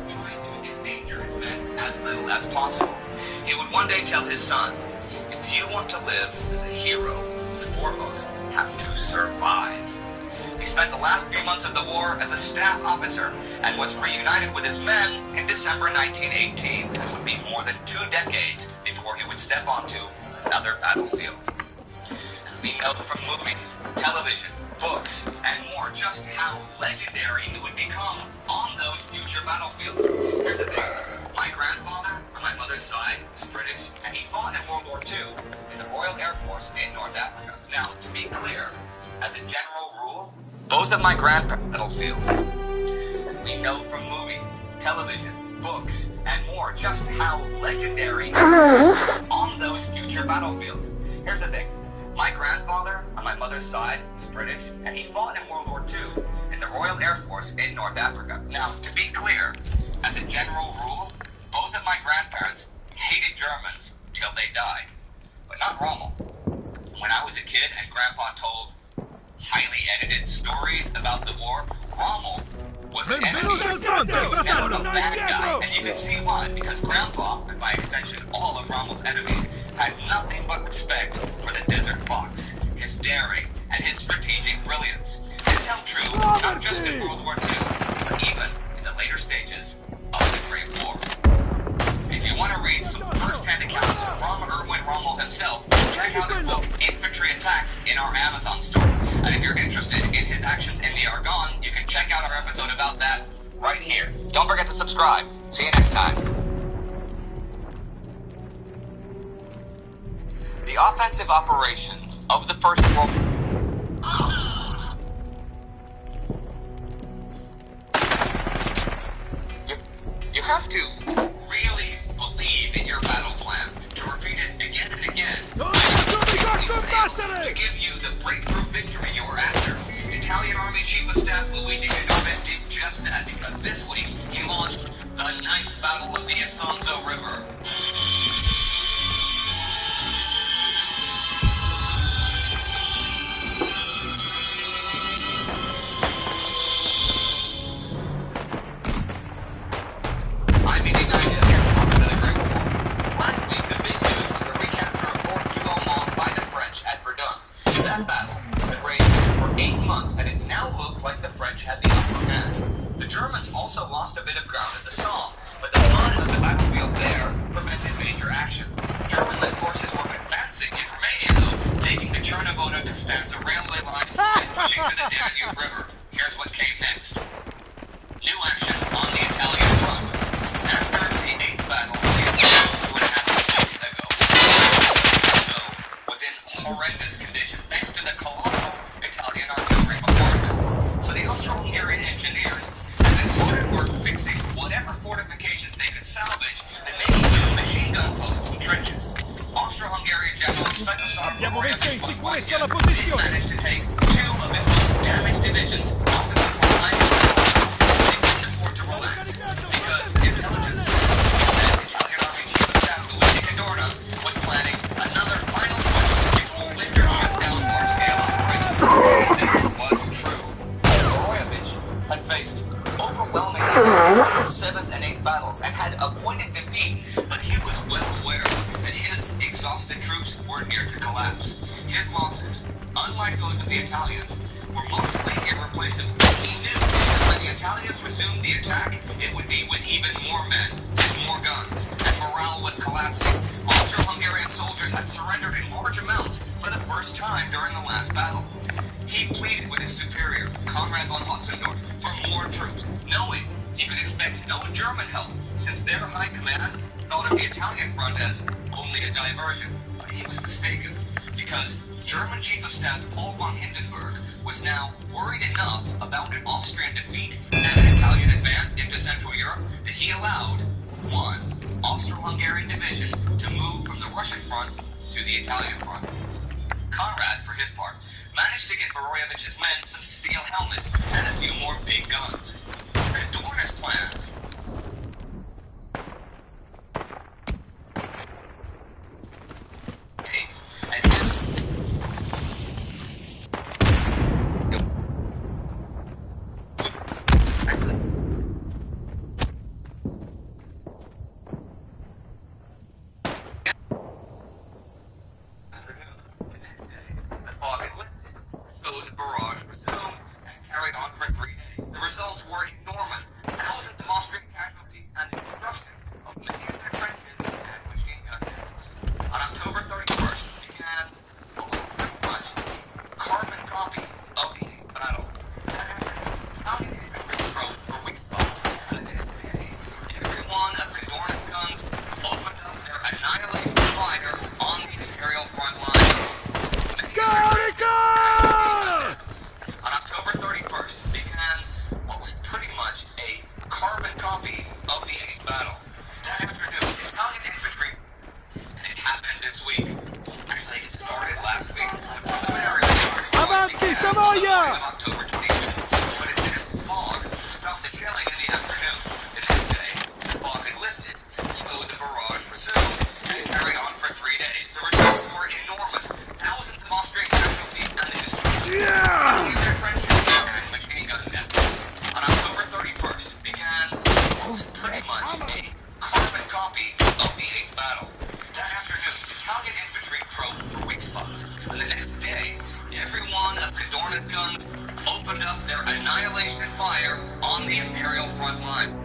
Trying to endanger his men as little as possible. He would one day tell his son, if you want to live as a hero, you foremost have to survive. He spent the last few months of the war as a staff officer and was reunited with his men in December 1918. It would be more than 2 decades before he would step onto another battlefield. We know from movies, television, books, and more just how legendary he would become on those future battlefields. Here's the thing. My grandfather, on my mother's side, is British, and he fought in World War II in the Royal Air Force in North Africa. Now, to be clear, as a general rule, both of my grandparents battlefield. We know from movies, television, books, and more just how legendary he was on those future battlefields. Here's the thing. My grandfather, on my mother's side, is British, and he fought in World War II in the Royal Air Force in North Africa. Now, to be clear, as a general rule, both of my grandparents hated Germans till they died, but not Rommel. When I was a kid and Grandpa told highly edited stories about the war, Rommel was an enemy. He was never a bad guy, and you can see why, because Grandpa, and by extension all of Rommel's enemies, had nothing but respect for the Desert Fox, his daring, and his strategic brilliance. This held true not just in World War II, but even in the later stages of the Great War. If you want to read some first-hand accounts from Erwin Rommel himself, check out his book, Infantry Attacks, in our Amazon store. And if you're interested in his actions in the Argonne, you can check out our episode about that right here. Don't forget to subscribe. See you next time. The offensive operation of the First World have to really believe in your battle plan to repeat it again and again. To give you the breakthrough victory you were after. Italian Army Chief of Staff Luigi Cadorna did just that because this week he launched the 9th Battle of the Isonzo River. I'm Indy Nigel here to welcome to the Great War. Last week, the big news was the recapture of Fort Douaumont by the French at Verdun. That battle had raged for 8 months, and it now looked like the French had the upper hand. The Germans also lost a bit of ground at the Somme, but the mud of the battlefield there prevented major action. German-led forces were advancing in Romania, though, taking the Cernavodă to Stanza railway line and pushing to the Danube River. Here's what came next. New action on the Italian front. After the 8th battle, the 2.5 months ago, Isonzo was in horrendous condition thanks to the colossal Italian artillery bombardment. So the Austro-Hungarian engineers had been hard at work fixing whatever fortifications they could salvage and making new machine gun posts and trenches. Austro-Hungarian General SpaceRoller did manage to take 2 of his most damaged divisions off the front line. They couldn't afford to relax because intelligence said that Italian Army Chief of Staff Luigi Cadorna was planning another final push before winter shut down large-scale operations. This was true. Borojevic had faced overwhelming odds in the 7th and 8th battles and had avoided defeat, but he was well aware that his exhausted troops were near to collapse. His losses, unlike those of the Italians, were mostly irreplaceable. He knew that when the Italians resumed the attack, it would be with even more men and more guns, and morale was collapsing. Austro-Hungarian soldiers had surrendered in large amounts for the first time during the last battle. He pleaded with his superior, Conrad von Hotzendorf, for more troops, knowing he could expect no German help, since their high command thought of the Italian front as only a diversion. But he was mistaken, because German Chief of Staff Paul von Hindenburg was now worried enough about an Austrian defeat and an Italian advance into Central Europe that he allowed one Austro-Hungarian division to move from the Russian front to the Italian front. Conrad, for his part, managed to get Borojevic's men some steel helmets and a few more big guns. Cadorna's plans and his barrage resumed and carried on for 3 days. The results were enormous. Thousands of Austrian casualties and the destruction of many of their trenches and machine gun nests. On October 31st began what was pretty much a carbon copy of the 8th battle. That afternoon, Italian infantry probed for weak spots, and the next day, every one of Cadorna's guns opened up their annihilation fire on the Imperial front line. On October 31st began what was pretty much a carbon copy of the 8th battle. That afternoon, Italian infantry, and it happened this week. Actually, it started last week. The preliminary Avanti, Savoia! of October 25th, when a dense fog stopped the shelling in the afternoon. The next day, the fog had lifted, so the barrage resumed and carried on for 3 days. The results were enormous. Thousands of Austrian casualties and the destruction of their trenches and machine gun nests. On October 31st began what was pretty much a carbon copy of the 8th battle. That afternoon, Italian infantry probed for weak spots, and the next day, every one of Cadorna's guns opened up their annihilation fire on the Imperial front line.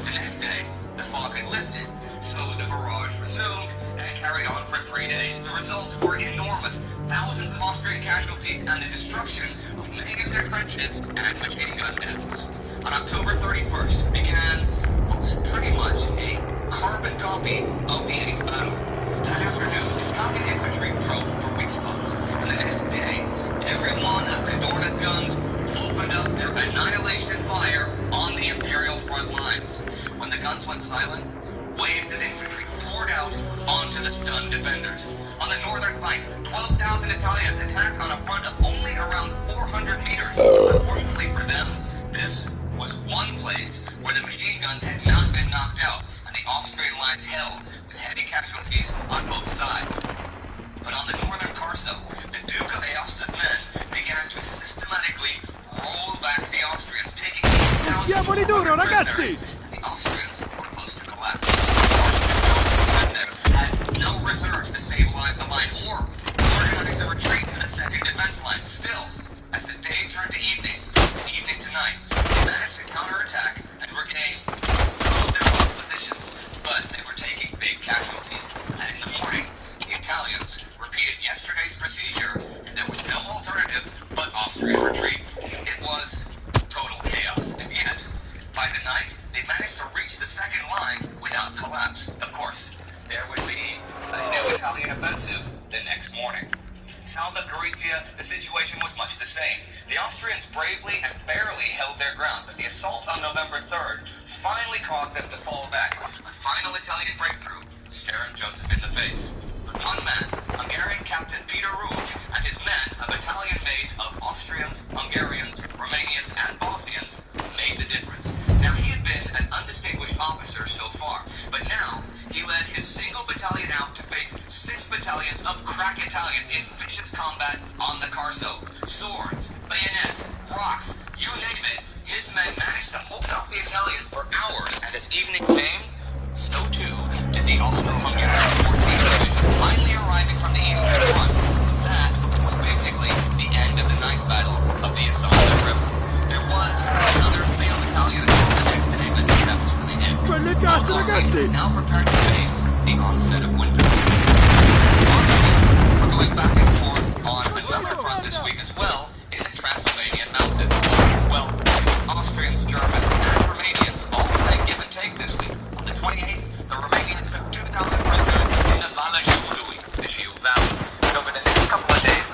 The next day, the fog had lifted, so the barrage resumed and carried on for 3 days. The results were enormous. Thousands of Austrian casualties and the destruction of many of their trenches and machine gun nests. On October 31st began what was pretty much a carbon copy of the 8th battle. That afternoon, Italian infantry probed for weak spots, and the next day, every one of Cadorna's guns opened up their annihilation fire on the Imperial front lines. When the guns went silent, waves of infantry poured out onto the stunned defenders. On the northern flank, 12,000 Italians attacked on a front of only around 400 meters. Unfortunately for them, this was one place where the machine guns had not been knocked out, and the Austrian lines held with heavy casualties on both sides. But on the northern Corso, the Duke of Aosta's men began to systematically roll back the Austrians, taking 8,000 Diavoli duro, ragazzi! and the Austrians were close to collapse. The had no reserves to stabilize the line or organize a retreat to the second defense line. Still, as the day turned to evening to night, they managed to counterattack and regain some of their lost positions, but they were taking big casualties. And in the morning, the Italians repeated yesterday's procedure, and there was no alternative but Austrian retreat. It was total chaos, and yet, by the night, they managed to reach the second line without collapse. Of course, there would be a new Italian offensive the next morning. South of Gorizia, the situation was much the same. The Austrians bravely and barely held their ground, but the assault on November 3rd finally caused them to fall back. A final Italian breakthrough staring Joseph in the face. One man, Hungarian Captain Peter Rouge, and his men, a battalion made of Austrians, Hungarians, Romanians, and Bosnians, made the difference. Now, he had been an undistinguished officer so far, but now he led his single battalion out to face 6 battalions of crack Italians in vicious combat on the Carso. Swords, bayonets, rocks, you name it, his men managed to hold off the Italians for hours, and as evening came, so too did the Austro-Hungarian 14th Division, finally arriving from the eastern front. That was basically the end of the night battle of the Isonzo River. There was another failed Italian attack the next day, but that was really it. Quelle cazzo, ragazzi! Now prepared to face the onset of winter. Austrians were going back and forth on another front this week as well in the Transylvanian mountains. Well, it was Austrians, Germans, and Romanians all playing give and take this week. On the 28th, the Romanians took 2,000 prisoners in the Valle Giului, the Giu Valley. And over the next couple of days,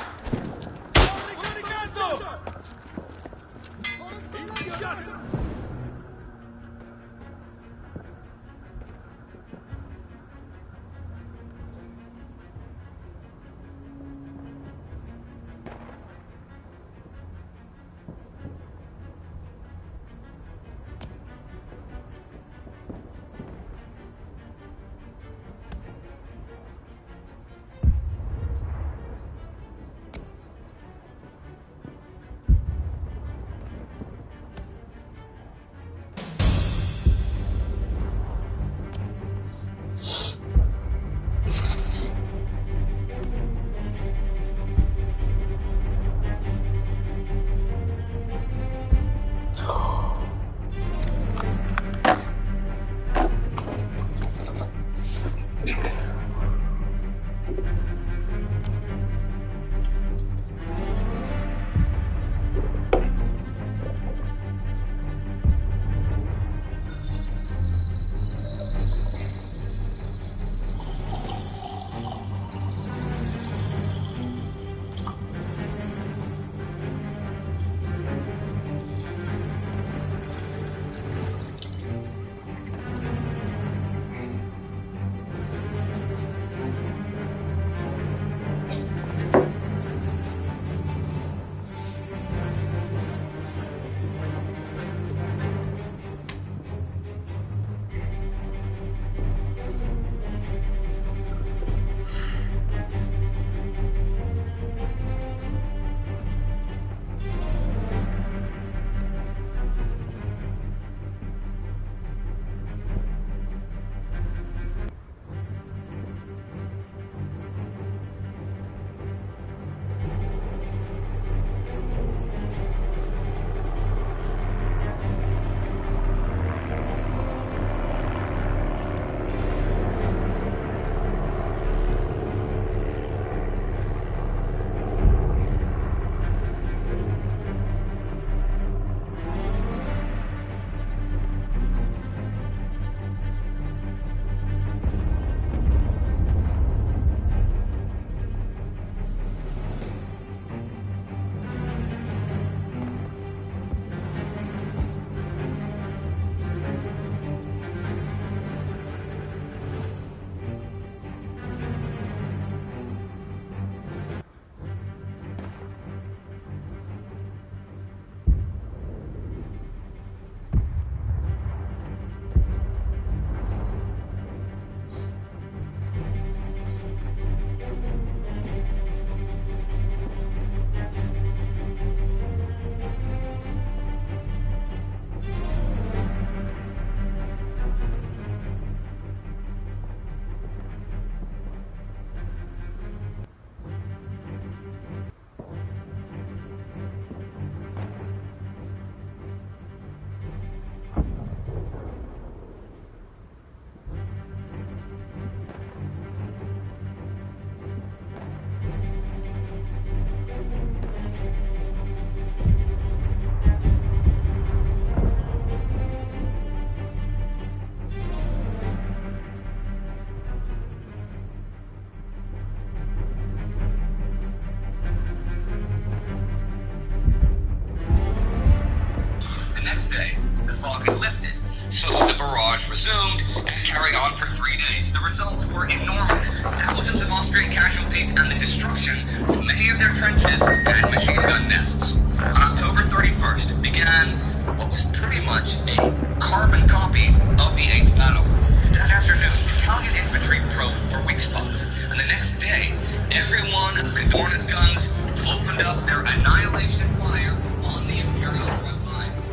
the fog had lifted. So the barrage resumed and carried on for 3 days. The results were enormous. Thousands of Austrian casualties and the destruction of many of their trenches and machine gun nests. On October 31st began what was pretty much a carbon copy of the 8th battle. That afternoon, Italian infantry probed for weak spots, and the next day, every one of Cadorna's guns opened up their annihilation fire on the Imperial front lines.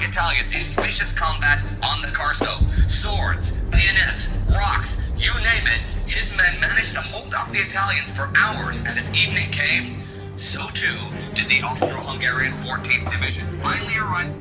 Italians in vicious combat on the Carso. Swords, bayonets, rocks, you name it. His men managed to hold off the Italians for hours, and as evening came, so too did the Austro-Hungarian 14th Division. Finally arrived.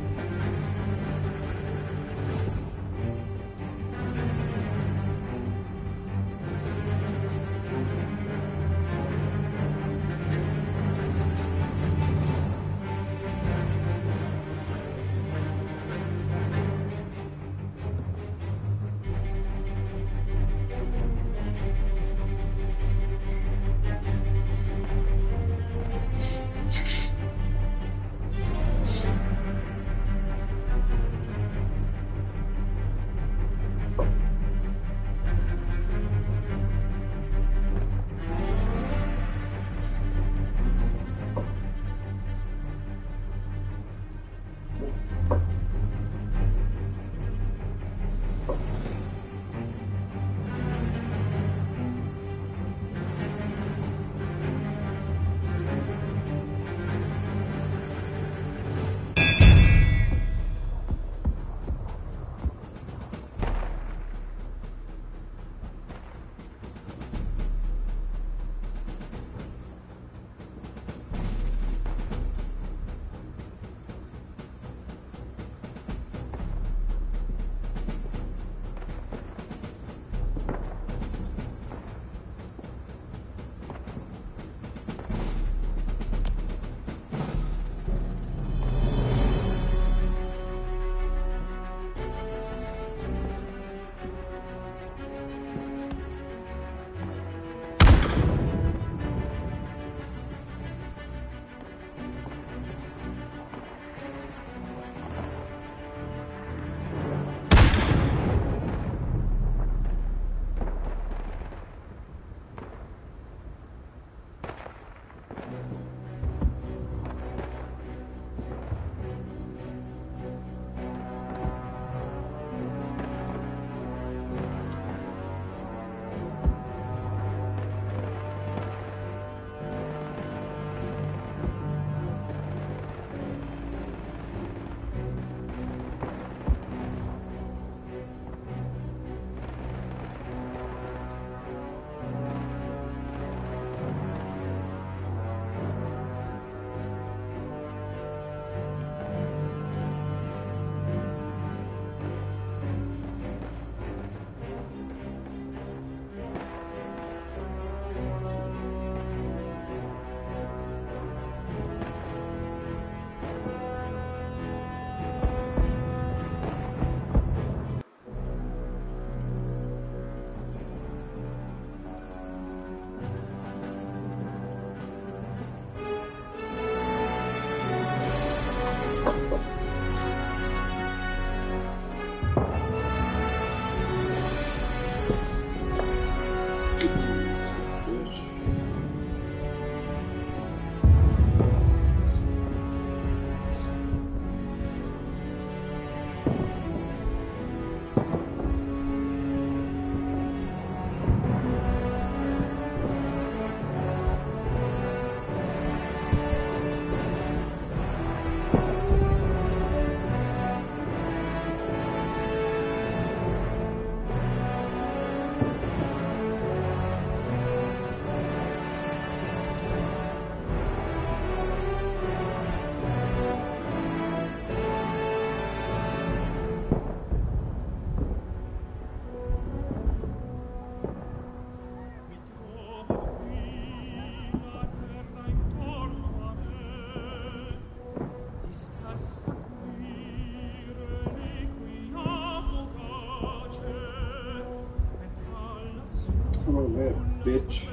that bitch.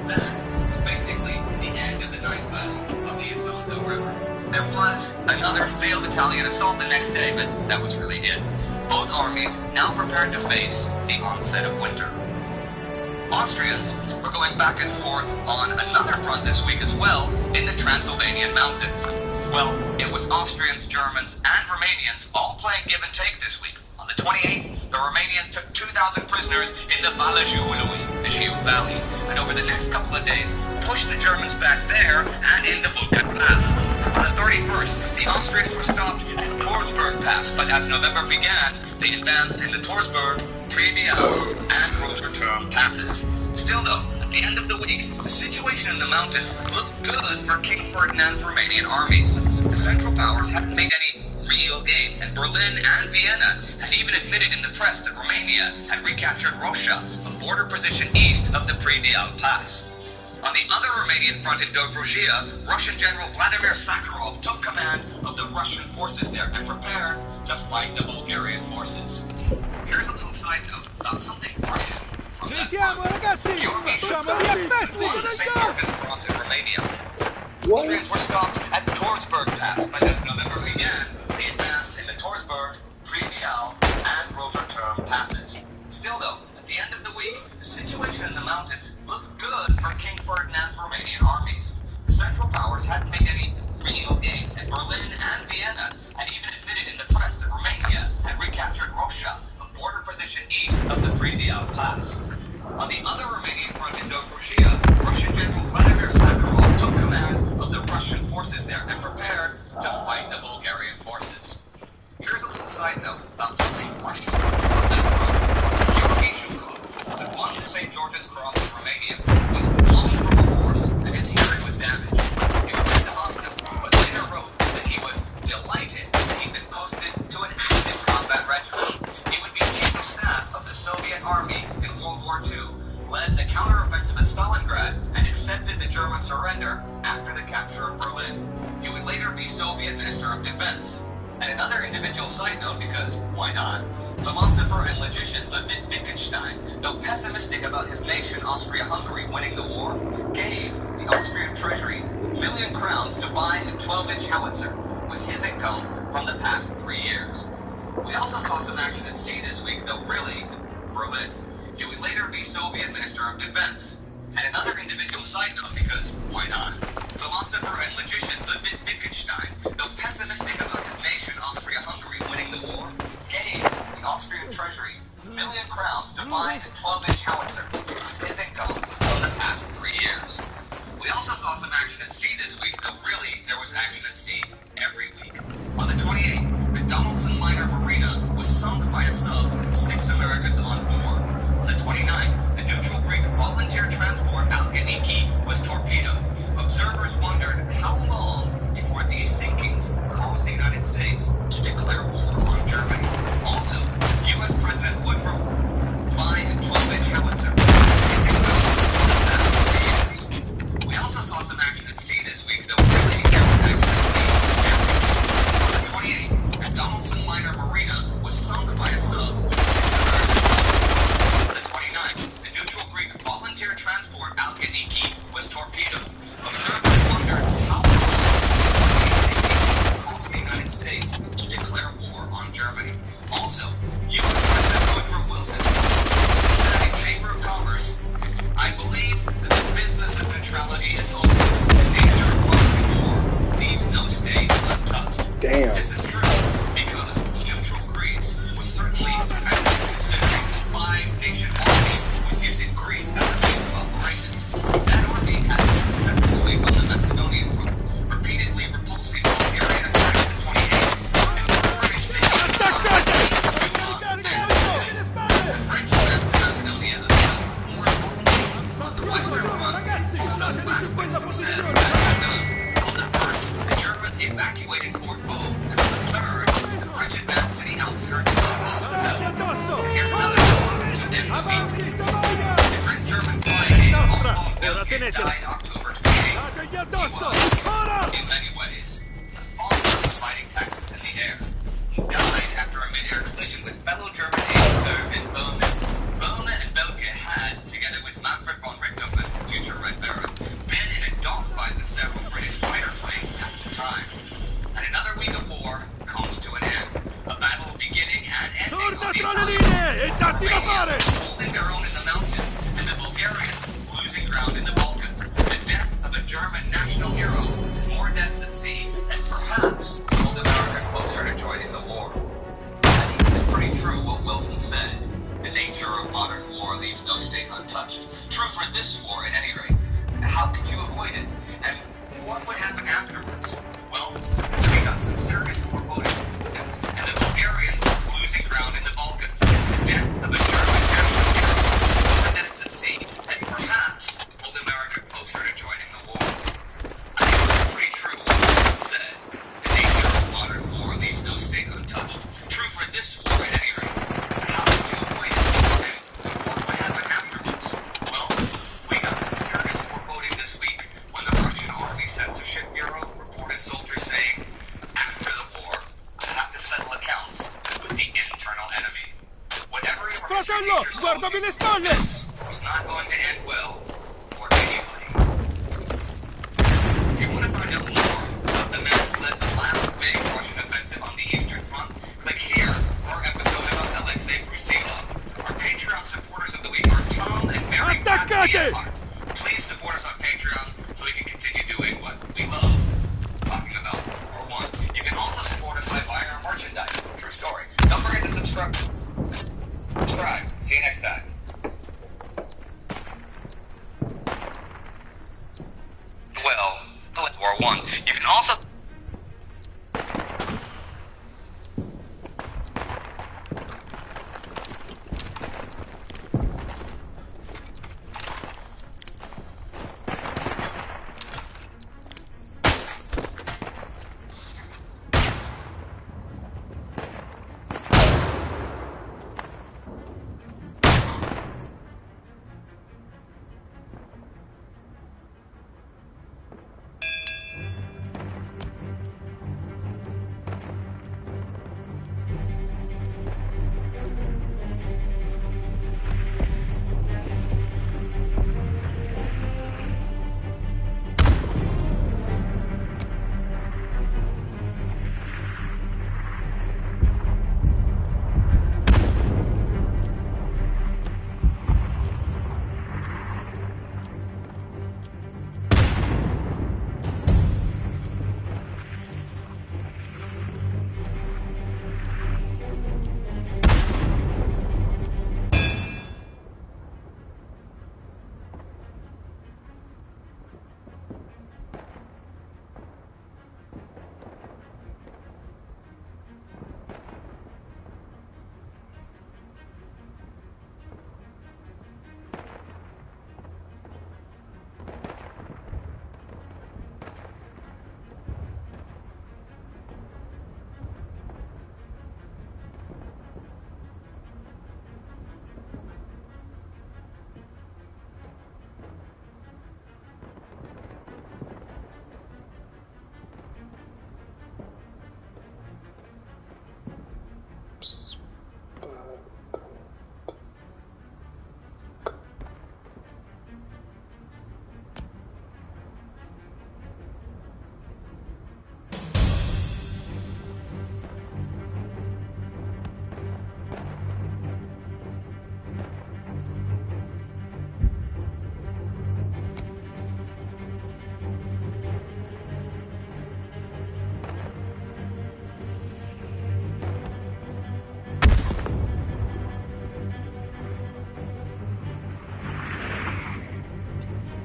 That is basically the end of the night battle of the Isonzo River. There was another failed Italian assault the next day, but that was really it. Both armies now prepared to face the onset of winter. Austrians were going back and forth on another front this week as well in the Transylvanian mountains. Well, it was Austrians, Germans, and Romanians all playing give and take this week. On the 28th, the Romanians took 2,000 prisoners in the Valea Jiului, the Jiu Valley, and over the next couple of days pushed the Germans back there and into Vulcan Pass. On the 31st, the Austrians were stopped at Torsberg Pass, but as November began, they advanced into Torsberg, Previal, and Roterturm passes. Still though, at the end of the week, the situation in the mountains looked good for King Ferdinand's Romanian armies. The Central Powers hadn't made any real gains, and Berlin and Vienna had even admitted in the press that Romania had recaptured Roșia, a border position east of the Previal Pass. On the other Romanian front in Dobrogea, Russian General Vladimir Sakharov took command of the Russian forces there and prepared to fight the Bulgarian forces. Here's a little side note about something Russian. Ci siamo, ragazzi! Facciamo gli pezzi! Cross in Romania. What? Austrians were stopped at Torsberg Pass, but as November began, they advanced into Torsberg, Previal, and Roterturm passes. Still though, at the end of the week, the situation in the mountains looked good for King Ferdinand's Romanian armies. The Central Powers hadn't made any real gains, and Berlin and Vienna had even admitted in the press that Romania had recaptured Roșia, a border position east of the Previal Pass. On the other Romanian front in Dobrogea, Russian General Vladimir Sakharov took command of the Russian forces there and prepared to fight the Bulgarian forces. Here's a little side note about something Russian. Georgy Zhukov, who won the St. George's Cross in Romania, was blown from a horse and his hearing was damaged. He was sent to hospital, but later wrote that he was delighted that he'd been posted to an active combat regiment. He would be chief of staff of the Soviet Army in World War II, led the counteroffensive at Stalingrad, and accepted the German surrender after the capture of Berlin. He would later be Soviet Minister of Defense. And another individual side note, because why not? Philosopher and logician Ludwig Wittgenstein, though pessimistic about his nation Austria-Hungary winning the war, gave the Austrian treasury £1 million crowns to buy a 12-inch howitzer. It was his income from the past 3 years. We also saw some action at sea this week, though really, Berlin. He would later be Soviet Minister of Defense. And another individual side note, because why not? Philosopher and logician Ludwig Wittgenstein, though pessimistic about his nation, Austria-Hungary, winning the war, gave the Austrian treasury £1 million to buy a 12-inch howitzer. This is his income from the past 3 years. We also saw some action at sea this week, though really there was action at sea every week. On the 28th, the Donaldson liner Marina was sunk by a sub with 6 Americans on board. On the 29th, the neutral Greek volunteer transport Alganiki was torpedoed. Observers wondered how long before these sinkings caused the United States to declare war on Germany. Also, U.S. President Woodrow buy a 12-inch howitzer. We also saw some action at sea this week, though really there was action at sea. On the 28th, the Donaldson liner Marina was sunk by a sub with 6 Americans. On the 29th, the neutral Greek volunteer transport Alganiki was torpedoed. Observers wondered how caused the United States to declare war on Germany. Also, U.S. President Woodrow Wilson, Cincinnati Chamber of Commerce, I believe that the business of neutrality is over. The danger of modern war leaves no state untouched. Damn. This is true because neutral Greece was certainly effective considering the 5-nation army was using Greece as a base of operations. That army had some success this week on the Macedonian front, repeatedly repulsing Bulgarian attacks in 28 and the British taking the French left Macedonia until, more importantly, on the western front, followed up last week's success at Verdun. On the first, the Germans evacuated Fort Vaux, and on the third, the French advanced to the outskirts of Vaux itself. Here's another one to end the week. The Great German flying ace Oswald Belgian died October 28th. He was, in many ways, the father of fighting tactics in the air. He died after a mid-air collision with fellow German ace in Böhmen. Böhmen and Belgium had, together with Manfred von Richthofen, future Red Baron, been in a dogfight with several British fighter planes at the time. And another week of war comes to an end. A battle beginning and ending on the Italians holding their own in the mountains, and the Bulgarians losing ground in the Balkans. The death of a German national hero, more deaths at sea, and perhaps pulled America closer to joining the war. I think it was pretty true what Wilson said. The nature of modern war leaves no state untouched. True for this war, at any rate. How could you avoid it? And what would happen afterwards? Well, we got some serious foreboding. And the Bulgarians losing ground in the Balkans. The death of a German national hero, more deaths at sea, and perhaps pulled America closer to joining the war. I think it was pretty true what Wilson said. The nature of modern war leaves no state untouched. True for this war, at any rate. How could you avoid it? And what would happen afterwards? Well, we got some serious foreboding this week when the Russian Army Censorship Bureau reported soldiers saying, after the war, I have to settle accounts with the internal enemy. Whatever your history teachers told you, this was not going to end well for anybody. If you want to find out more about the man who led the last big Russian offensive on the Eastern Front, click here for our episode about Alexei Brusilov. Our Patreon supporters of the week are Tom and Mary Bradley. Please support us on Patreon so we can continue doing what we love, talking about World War I. You can also support us by buying our merchandise. True story. Don't forget to subscribe. See you next time. Well, World War I. You can also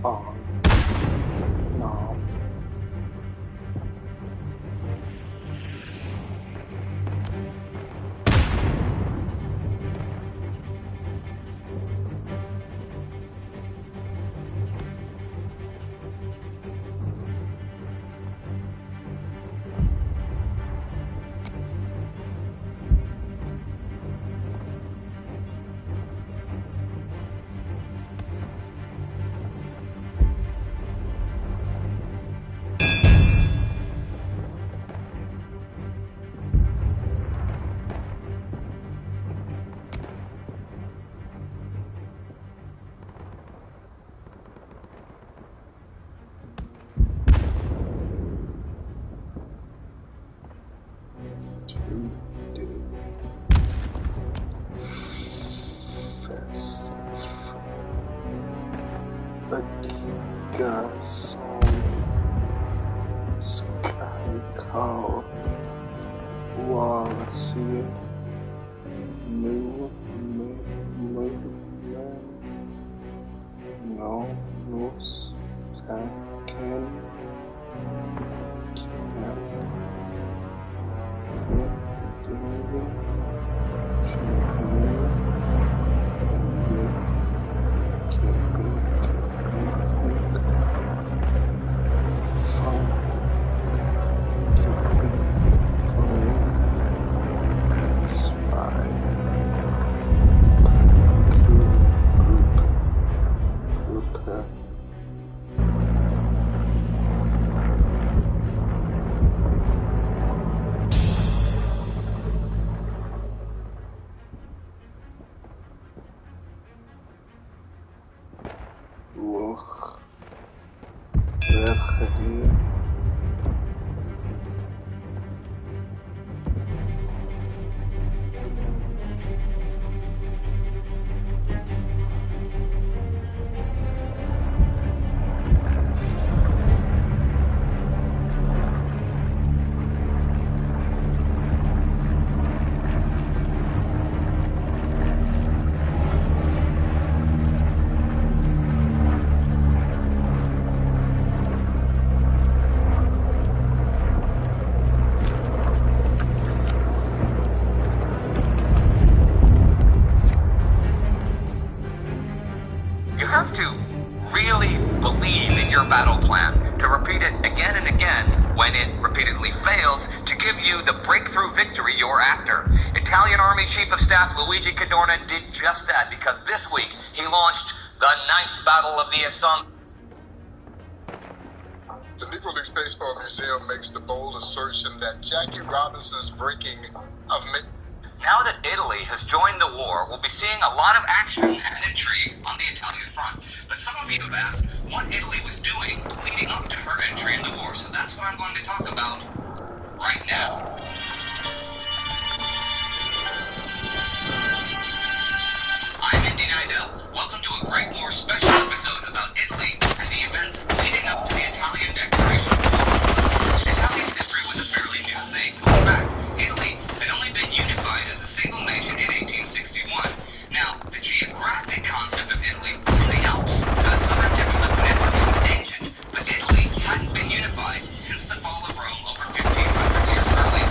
Oh, no. Call Wallace movement no nos can battle plan, to repeat it again and again when it repeatedly fails, to give you the breakthrough victory you're after. Italian Army Chief of Staff Luigi Cadorna did just that because this week he launched the 9th Battle of the Isonzo. The Negro League Baseball Museum makes the bold assertion that Jackie Robinson's breaking of... Now that Italy has joined the war, we'll be seeing a lot of action and intrigue on the Italian front. But some of you have asked what Italy was doing leading up to her entry in the war, so that's what I'm going to talk about right now. I'm Indy Nidell. Welcome to a Great War special episode about Italy and the events leading up to the Italian declaration of war. Italian history was a fairly new thing. In fact, Italy had only been unified as a single nation in 1861. Now, the geographic concept of Italy, from the Alps to the southern tip of the peninsula, was ancient, but Italy hadn't been unified since the fall of Rome over 1,500 years earlier.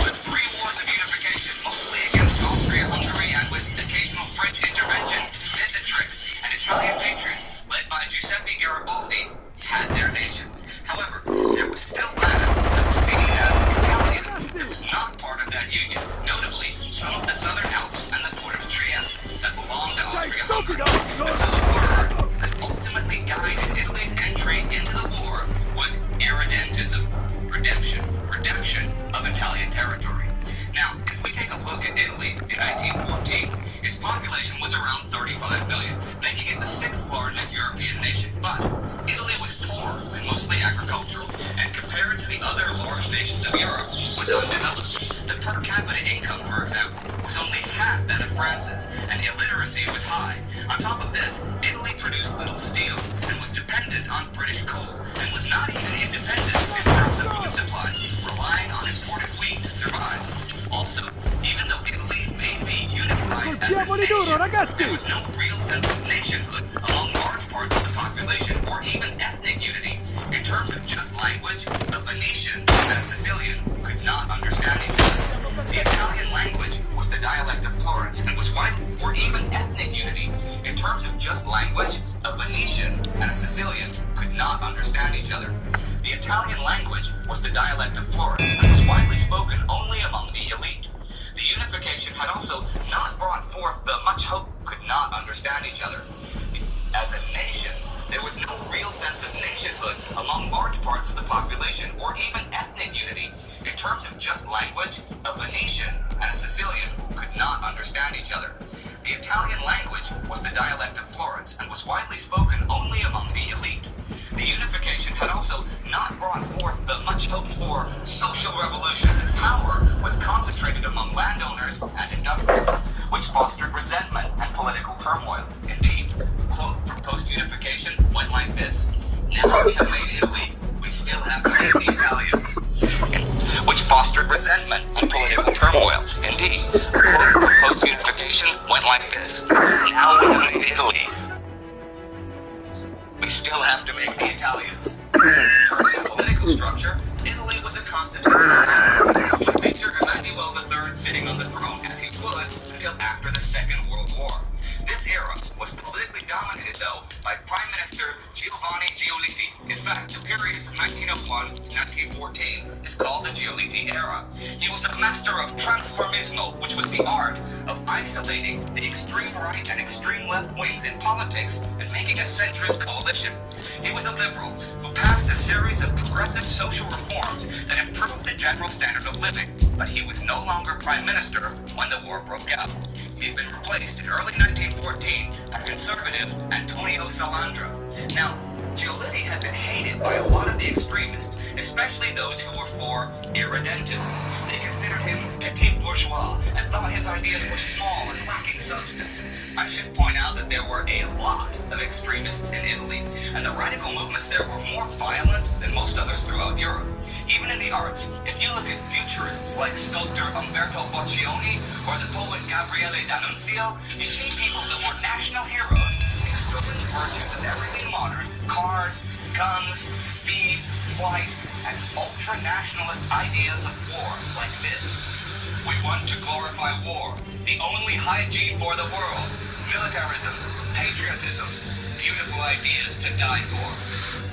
But 3 wars of unification, mostly against Austria-Hungary and with occasional French intervention, did the trick, and Italian patriots, led by Giuseppe Garibaldi, had their nation. However, there was still land that was seen as Italian that was not part of that union, notably some of the southern Alps and the port of Trieste that belonged to Austria-Hungary. And so the word that ultimately guided Italy's entry into the war was irredentism, redemption of Italian territory. Now, if we take a look at Italy in 1914, its population was around 35 million, making it the 6th largest European nation. But Italy was poor and mostly agricultural, and compared to the other large nations of Europe, was undeveloped. The per capita income, for example, was only half that of France's, and illiteracy was high. On top of this, Italy produced little steel and was dependent on British coal, and was not even independent in terms of food supplies, relying on imported wheat to survive. Also, even though Italy may be unified as a nation, there was no real sense of nationhood among large parts of the population or even ethnic unity. In terms of just language, a Venetian and a Sicilian could not understand each other. The Italian language was the dialect of Florence and was widely, or even ethnic unity. In terms of just language, a Venetian and a Sicilian could not understand each other. The Italian language was the dialect of Florence and was widely spoken only among the elite. The unification had also not brought forth the much hope could not understand each other. As a nation, there was no real sense of nationhood among large parts of the population or even ethnic unity. In terms of just language, a Venetian and a Sicilian could not understand each other. The Italian language was the dialect of Florence and was widely spoken only among the elite. The unification had also not brought forth the much hoped for social revolution. Power was concentrated among landowners and industrialists, which fostered resentment and political turmoil. Indeed, quote from post-unification went like this: "Now we have made Italy, we still have to make the Italians," which fostered resentment and political turmoil. Indeed, quote from post-unification went like this: "Now we have made Italy, we still have to make the Italians." In terms of political structure, Italy was a constitutional monarchy, with Major Emmanuel III sitting on the throne as he would until after the Second World War. This era was politically dominated, though, by Prime Minister Giovanni Giolitti. In fact, the period from 1901 to 1914 is called the Giolitti era. He was a master of transformismo, which was the art of isolating the extreme right and extreme left wings in politics and making a centrist coalition. He was a liberal who passed a series of progressive social reforms that improved the general standard of living, but he was no longer prime minister when the war broke out. He had been replaced in early 1914 by conservative Antonio Salandra. Now, Giolitti had been hated by a lot of the extremists, especially those who were for irredentism. They considered him petit bourgeois and thought his ideas were small and lacking substance. I should point out that there were a lot of extremists in Italy, and the radical movements there were more violent than most others throughout Europe. Even in the arts, if you look at futurists like sculptor Umberto Boccioni or the poet Gabriele D'Annunzio, you see people that were national heroes, extolling the virtues of everything modern: cars, guns, speed, flight, and ultra-nationalist ideas of war like this: "We want to glorify war, the only hygiene for the world. Militarism, patriotism, beautiful ideas to die for."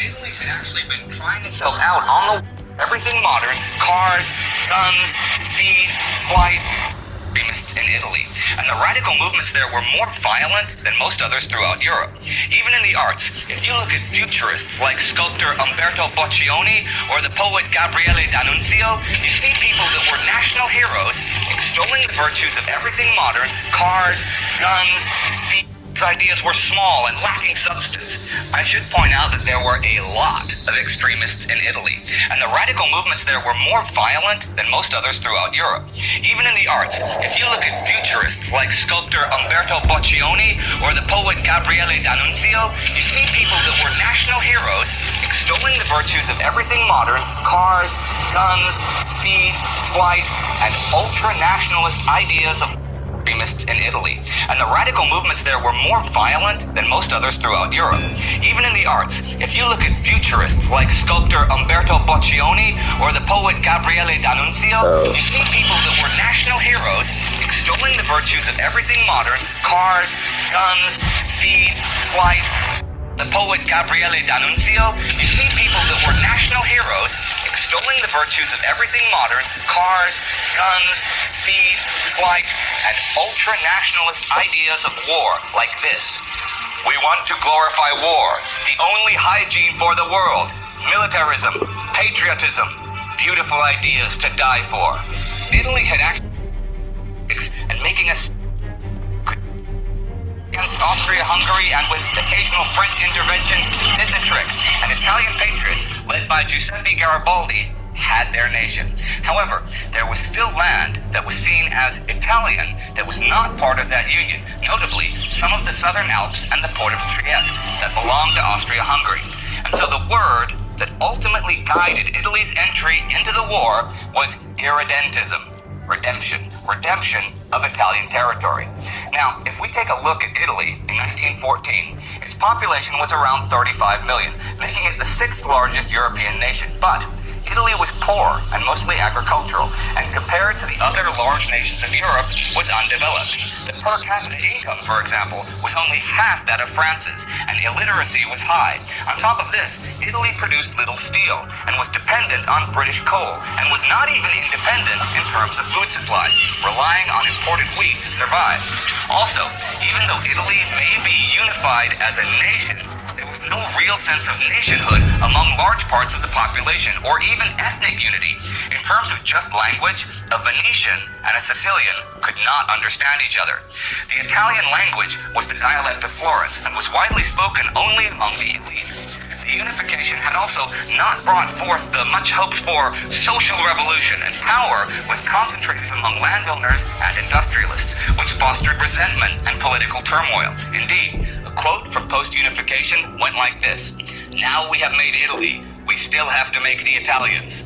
Italy had actually been trying itself out on the everything modern: cars, guns, speed, flight, in Italy, and the radical movements there were more violent than most others throughout Europe. Even in the arts, if you look at futurists like sculptor Umberto Boccioni or the poet Gabriele D'Annunzio, you see people that were national heroes, extolling the virtues of everything modern: cars, guns, speed. Ideas were small and lacking substance. I should point out that there were a lot of extremists in Italy, and the radical movements there were more violent than most others throughout Europe. Even in the arts, if you look at futurists like sculptor Umberto Boccioni or the poet Gabriele D'Annunzio, you see people that were national heroes, extolling the virtues of everything modern: cars, guns, speed, flight, and ultra-nationalist ideas of extremists in Italy, and the radical movements there were more violent than most others throughout Europe. Even in the arts, if you look at futurists like sculptor Umberto Boccioni or the poet Gabriele D'Annunzio, you see people that were national heroes, extolling the virtues of everything modern: cars, guns, speed, flight. The poet Gabriele D'Annunzio, you see people that were national heroes, extolling the virtues of everything modern: cars, guns, speed, flight, and ultra-nationalist ideas of war like this: "We want to glorify war, the only hygiene for the world. Militarism, patriotism, beautiful ideas to die for." Italy had acted and making us against Austria-Hungary, and with occasional French intervention did the trick, and Italian patriots, led by Giuseppe Garibaldi, had their nation. However, there was still land that was seen as Italian that was not part of that union, notably some of the southern Alps and the port of Trieste that belonged to Austria-Hungary. And so the word that ultimately guided Italy's entry into the war was irredentism, redemption, redemption of Italian territory. Now, if we take a look at Italy in 1914, its population was around 35 million, making it the 6th largest European nation. But Italy was poor and mostly agricultural, and compared to the other large nations of Europe, was undeveloped. The per capita income, for example, was only half that of France's, and illiteracy was high. On top of this, Italy produced little steel, and was dependent on British coal, and was not even independent in terms of food supplies, relying on imported wheat to survive. Also, even though Italy may be unified as a nation, there was no real sense of nationhood among large parts of the population, or even ethnic unity. In terms of just language, a Venetian and a Sicilian could not understand each other. The Italian language was the dialect of Florence, and was widely spoken only among the elite. The unification had also not brought forth the much-hoped-for social revolution, and power was concentrated among landowners and industrialists, which fostered resentment and political turmoil. Indeed, a quote from post-unification went like this: "Now we have made Italy, we still have to make the Italians."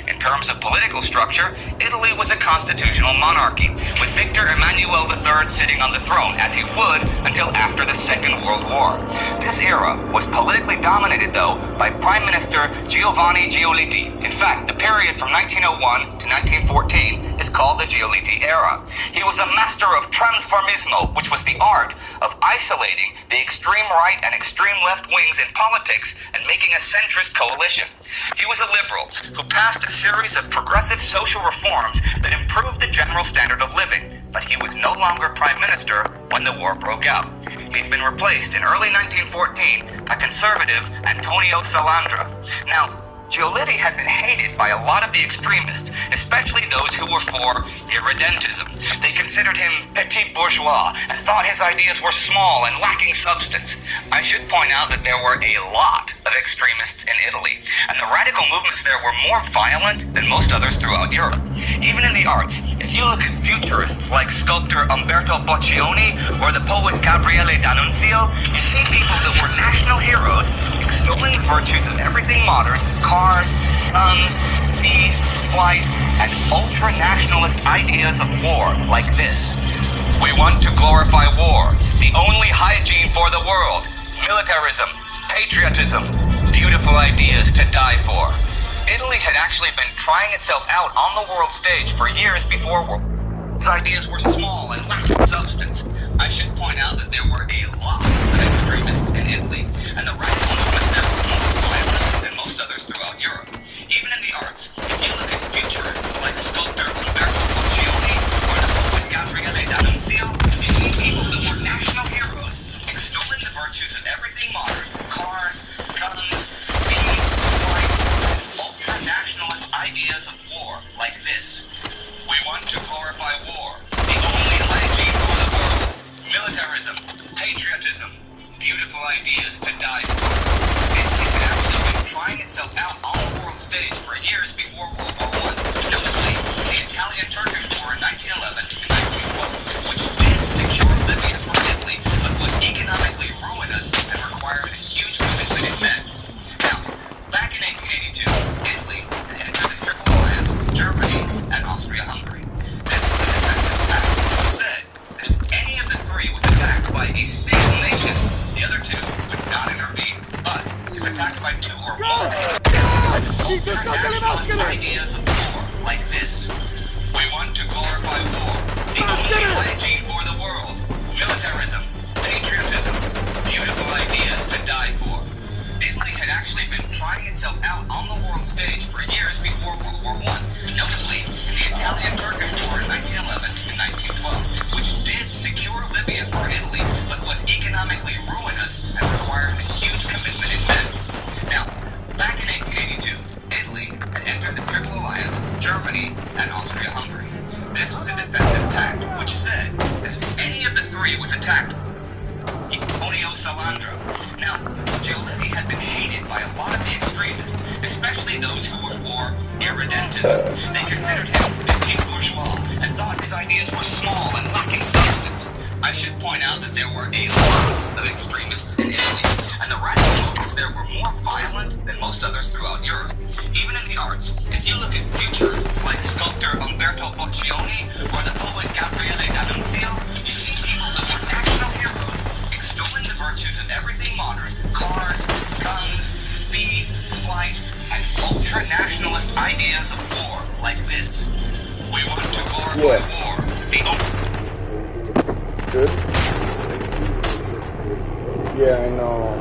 In terms of political structure, Italy was a constitutional monarchy, with Victor Emmanuel III sitting on the throne, as he would until after the Second World War. This era was politically dominated, though, by Prime Minister Giovanni Giolitti. In fact, the period from 1901 to 1914 is called the Giolitti era. He was a master of transformismo, which was the art of isolating the extreme right and extreme left wings in politics and making a centrist coalition. He was a liberal who passed a series of progressive social reforms that improved the general standard of living, but he was no longer prime minister when the war broke out. He'd been replaced in early 1914 by conservative Antonio Salandra. Now, Giolitti had been hated by a lot of the extremists, especially those who were for irredentism. They considered him petit bourgeois and thought his ideas were small and lacking substance. I should point out that there were a lot of extremists in Italy, and the radical movements there were more violent than most others throughout Europe. Even in the arts, if you look at futurists like sculptor Umberto Boccioni or the poet Gabriele D'Annunzio, you see people that were national heroes extolling the virtues of everything modern: cars, guns, speed, flight, and ultra-nationalist ideas of war like this. "We want to glorify war, the only hygiene for the world. Militarism, patriotism, beautiful ideas to die for." Italy had actually been trying itself out on the world stage for years before war. His ideas were small and lacking substance. I should point out that there were a lot of extremists in Italy, and the radical movement there were more violent than most others throughout Europe. Even in the arts, if you look at futurists like sculptor Umberto Boccioni or the poet Gabriele D'Annunzio, you see people that were national heroes extolling the virtues of everything modern: cars, guns, speed, flight, and ultra-nationalist ideas of war like this. "We want to glorify war, the only hygiene for the world. Militarism, patriotism, beautiful ideas to die for." Italy had actually been trying itself out on the world stage for years before World War I, notably the Italian-Turkish War in 1911 and 1912, which did secure Libya from Italy, but was economically ruinous and required a huge commitment in men. Now, back in 1882, Italy had entered the Triple Alliance with Germany and Austria-Hungary. This was a defensive pact. It was said that if any of the three was attacked by a single nation, the other two would not intervene. But if attacked by two or more, ultra-nationalist ideas of war like this. "We want to glorify war, the only hygiene for the world. Militarism, patriotism, beautiful ideas to die for." Italy had actually been trying itself out on the world stage for years before World War I, notably in the Italian-Turkish War in 1911 and 1912, which did secure Libya for Italy, but was economically ruinous and required a huge commitment in men. Now, back in 1882, Italy had entered the Triple Alliance with Germany and Austria-Hungary. This was a defensive pact which said that if any of the three was attacked, Antonio Salandra. Now, Giolitti had been hated by a lot of the extremists, especially those who were for irredentism. They considered him petit bourgeois and thought his ideas were small and lacking substance. I should point out that there were a lot of extremists in Italy, and the radical movements there were more violent than most others throughout Europe. Even in the arts, if you look at futurists like sculptor Umberto Boccioni or the poet Gabriele D'Annunzio, you see people that were national heroes, extolling the virtues of everything modern: cars, guns, speed, flight, and ultra-nationalist ideas of war, like this. We want to glorify war. Good. Yeah, I know.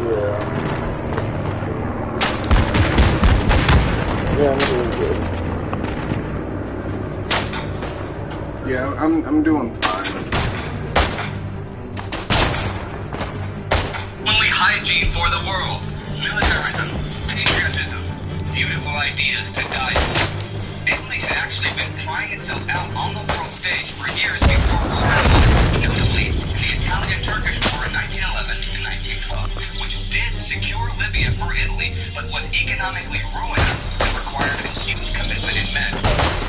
Yeah. Yeah, I'm doing good. Yeah, I'm doing fine. Only hygiene for the world. Militarism, patriotism, beautiful ideas to die for. Italy had actually been trying itself out on the world stage for years before World War I, notably in the Italian-Turkish War in 1911 and 1912, which did secure Libya for Italy, but was economically ruinous and required a huge commitment in men.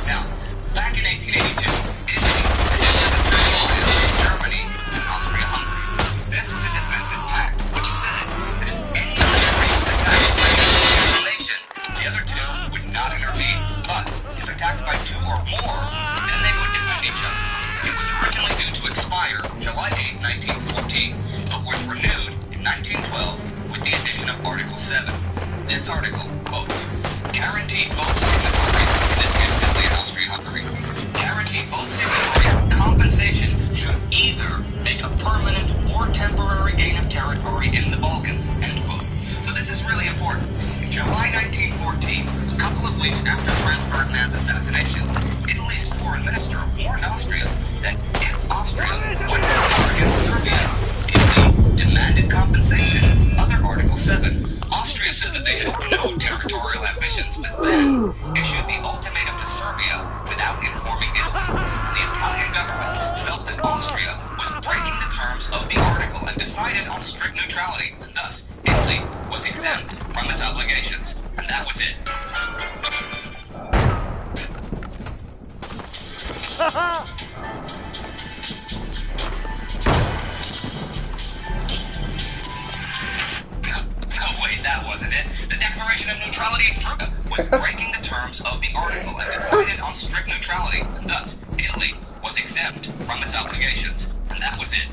Now, back in 1882, Italy had Germany and Austria-Hungary. This was a defensive pact, which said that if any of the countries attacked the nation, the other two would not intervene, but if attacked by two or more, then they would defend each other. It was originally due to expire July 8, 1914, but was renewed in 1912 with the addition of Article 7. This article quotes, guaranteed both signatories, in this case Italy and Austria-Hungary, guaranteed both signatories compensation should either make a permanent or temporary gain of territory in the Balkans, end quote. So this is really important. In July 1914, a couple of weeks after Franz Ferdinand's assassination, Italy's foreign minister warned Austria that if Austria went to war against Serbia, Italy demanded compensation. Other Article 7. Austria said that they had no territorial ambitions, but then issued the ultimatum to Serbia without informing Italy. And the Italian government felt that Austria was breaking the terms of the article and decided on strict neutrality. Thus, Italy was exempt from its obligations. And that was it. No, wait, that wasn't it. The Declaration of Neutrality was breaking the terms of the article and decided on strict neutrality. Thus, Italy was exempt from its obligations. And that was it.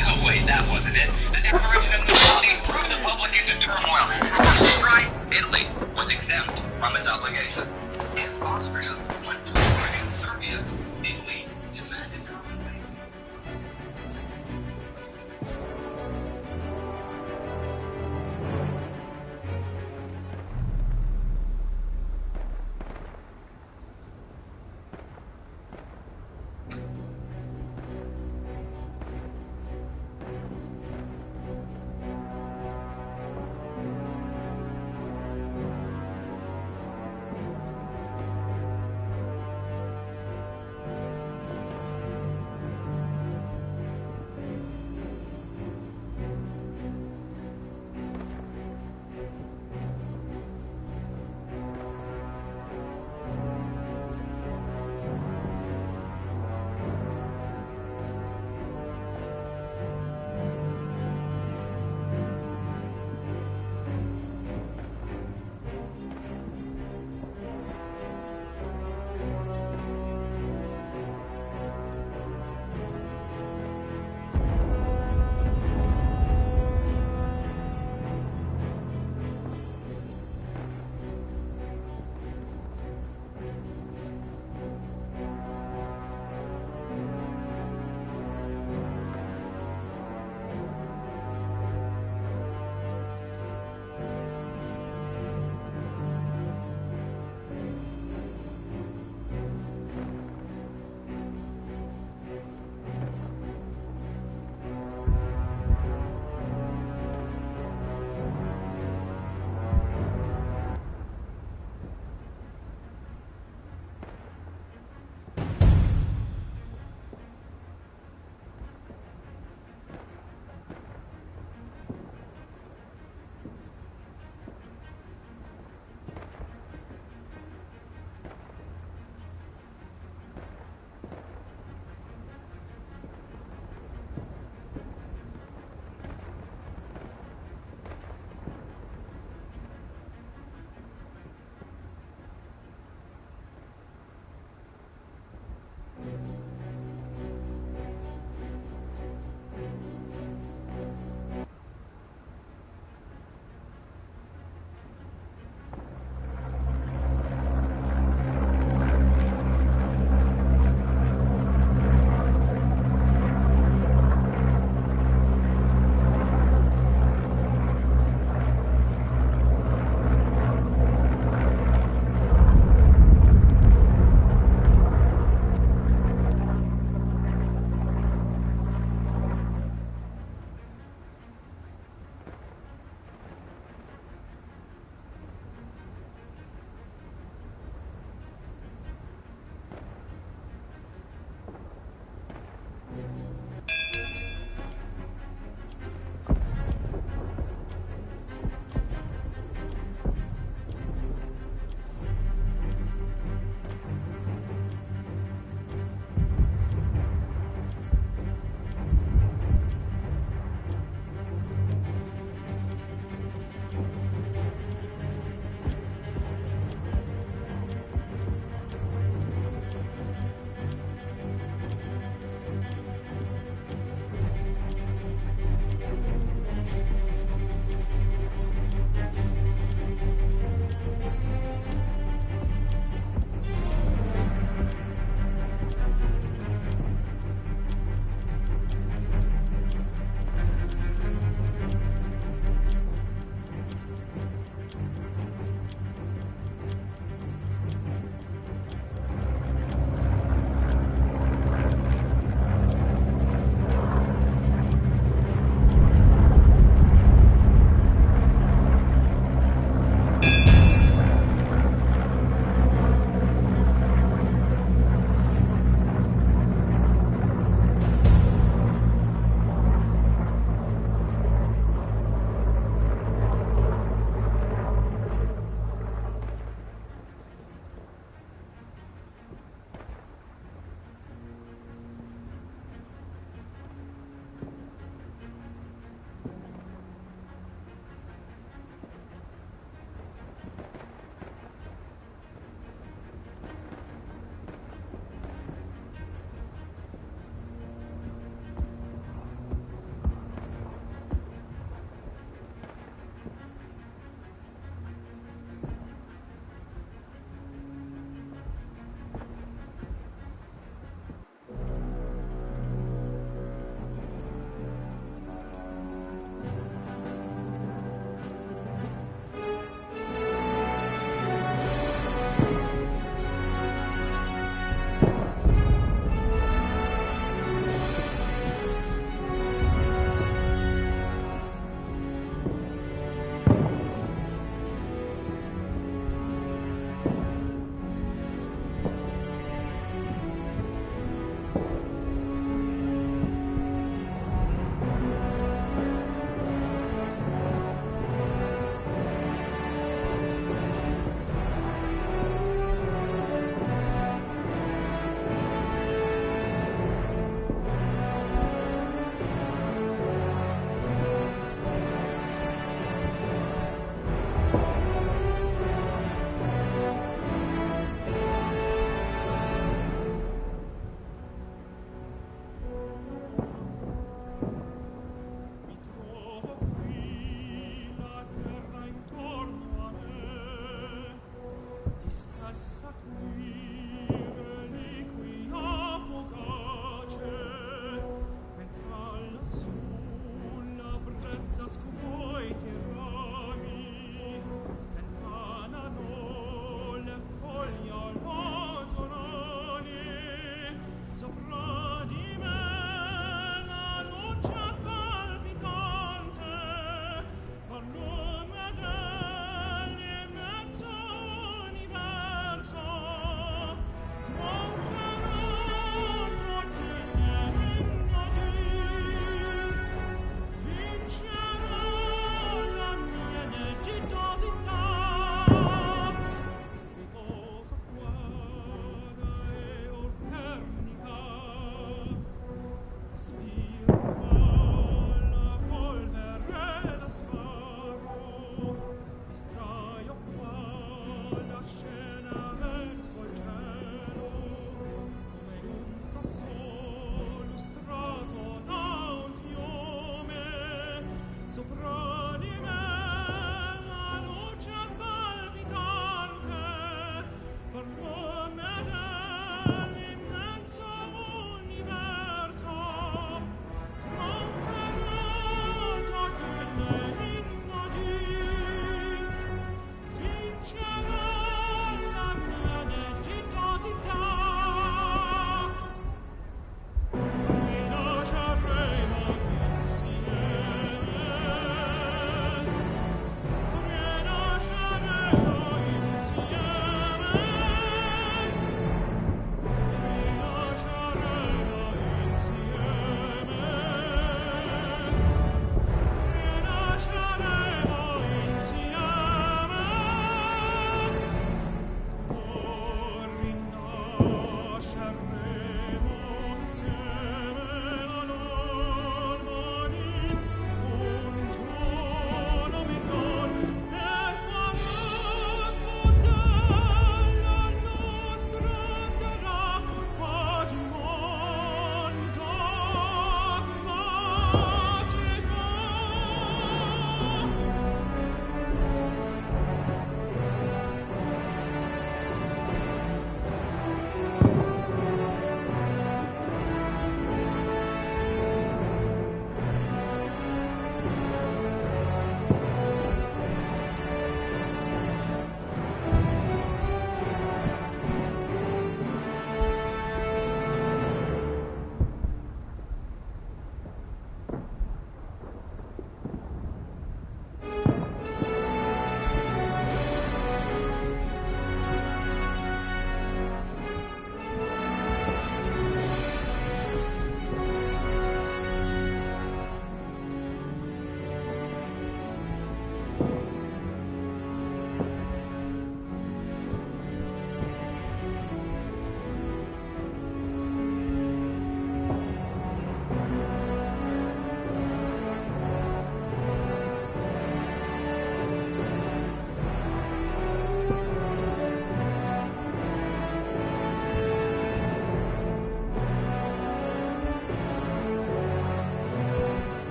No, wait, that wasn't it. The Declaration of Neutrality threw the public into turmoil. First, right, Italy was exempt from its obligations. If Austria went to war against Serbia, Italy demanded compensation.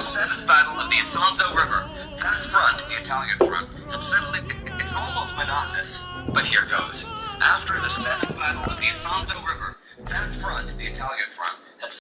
the seventh battle of the Isonzo River, that front, the Italian front, had suddenly... It's almost monotonous, but here goes. After the seventh battle of the Isonzo River, that front, the Italian front, had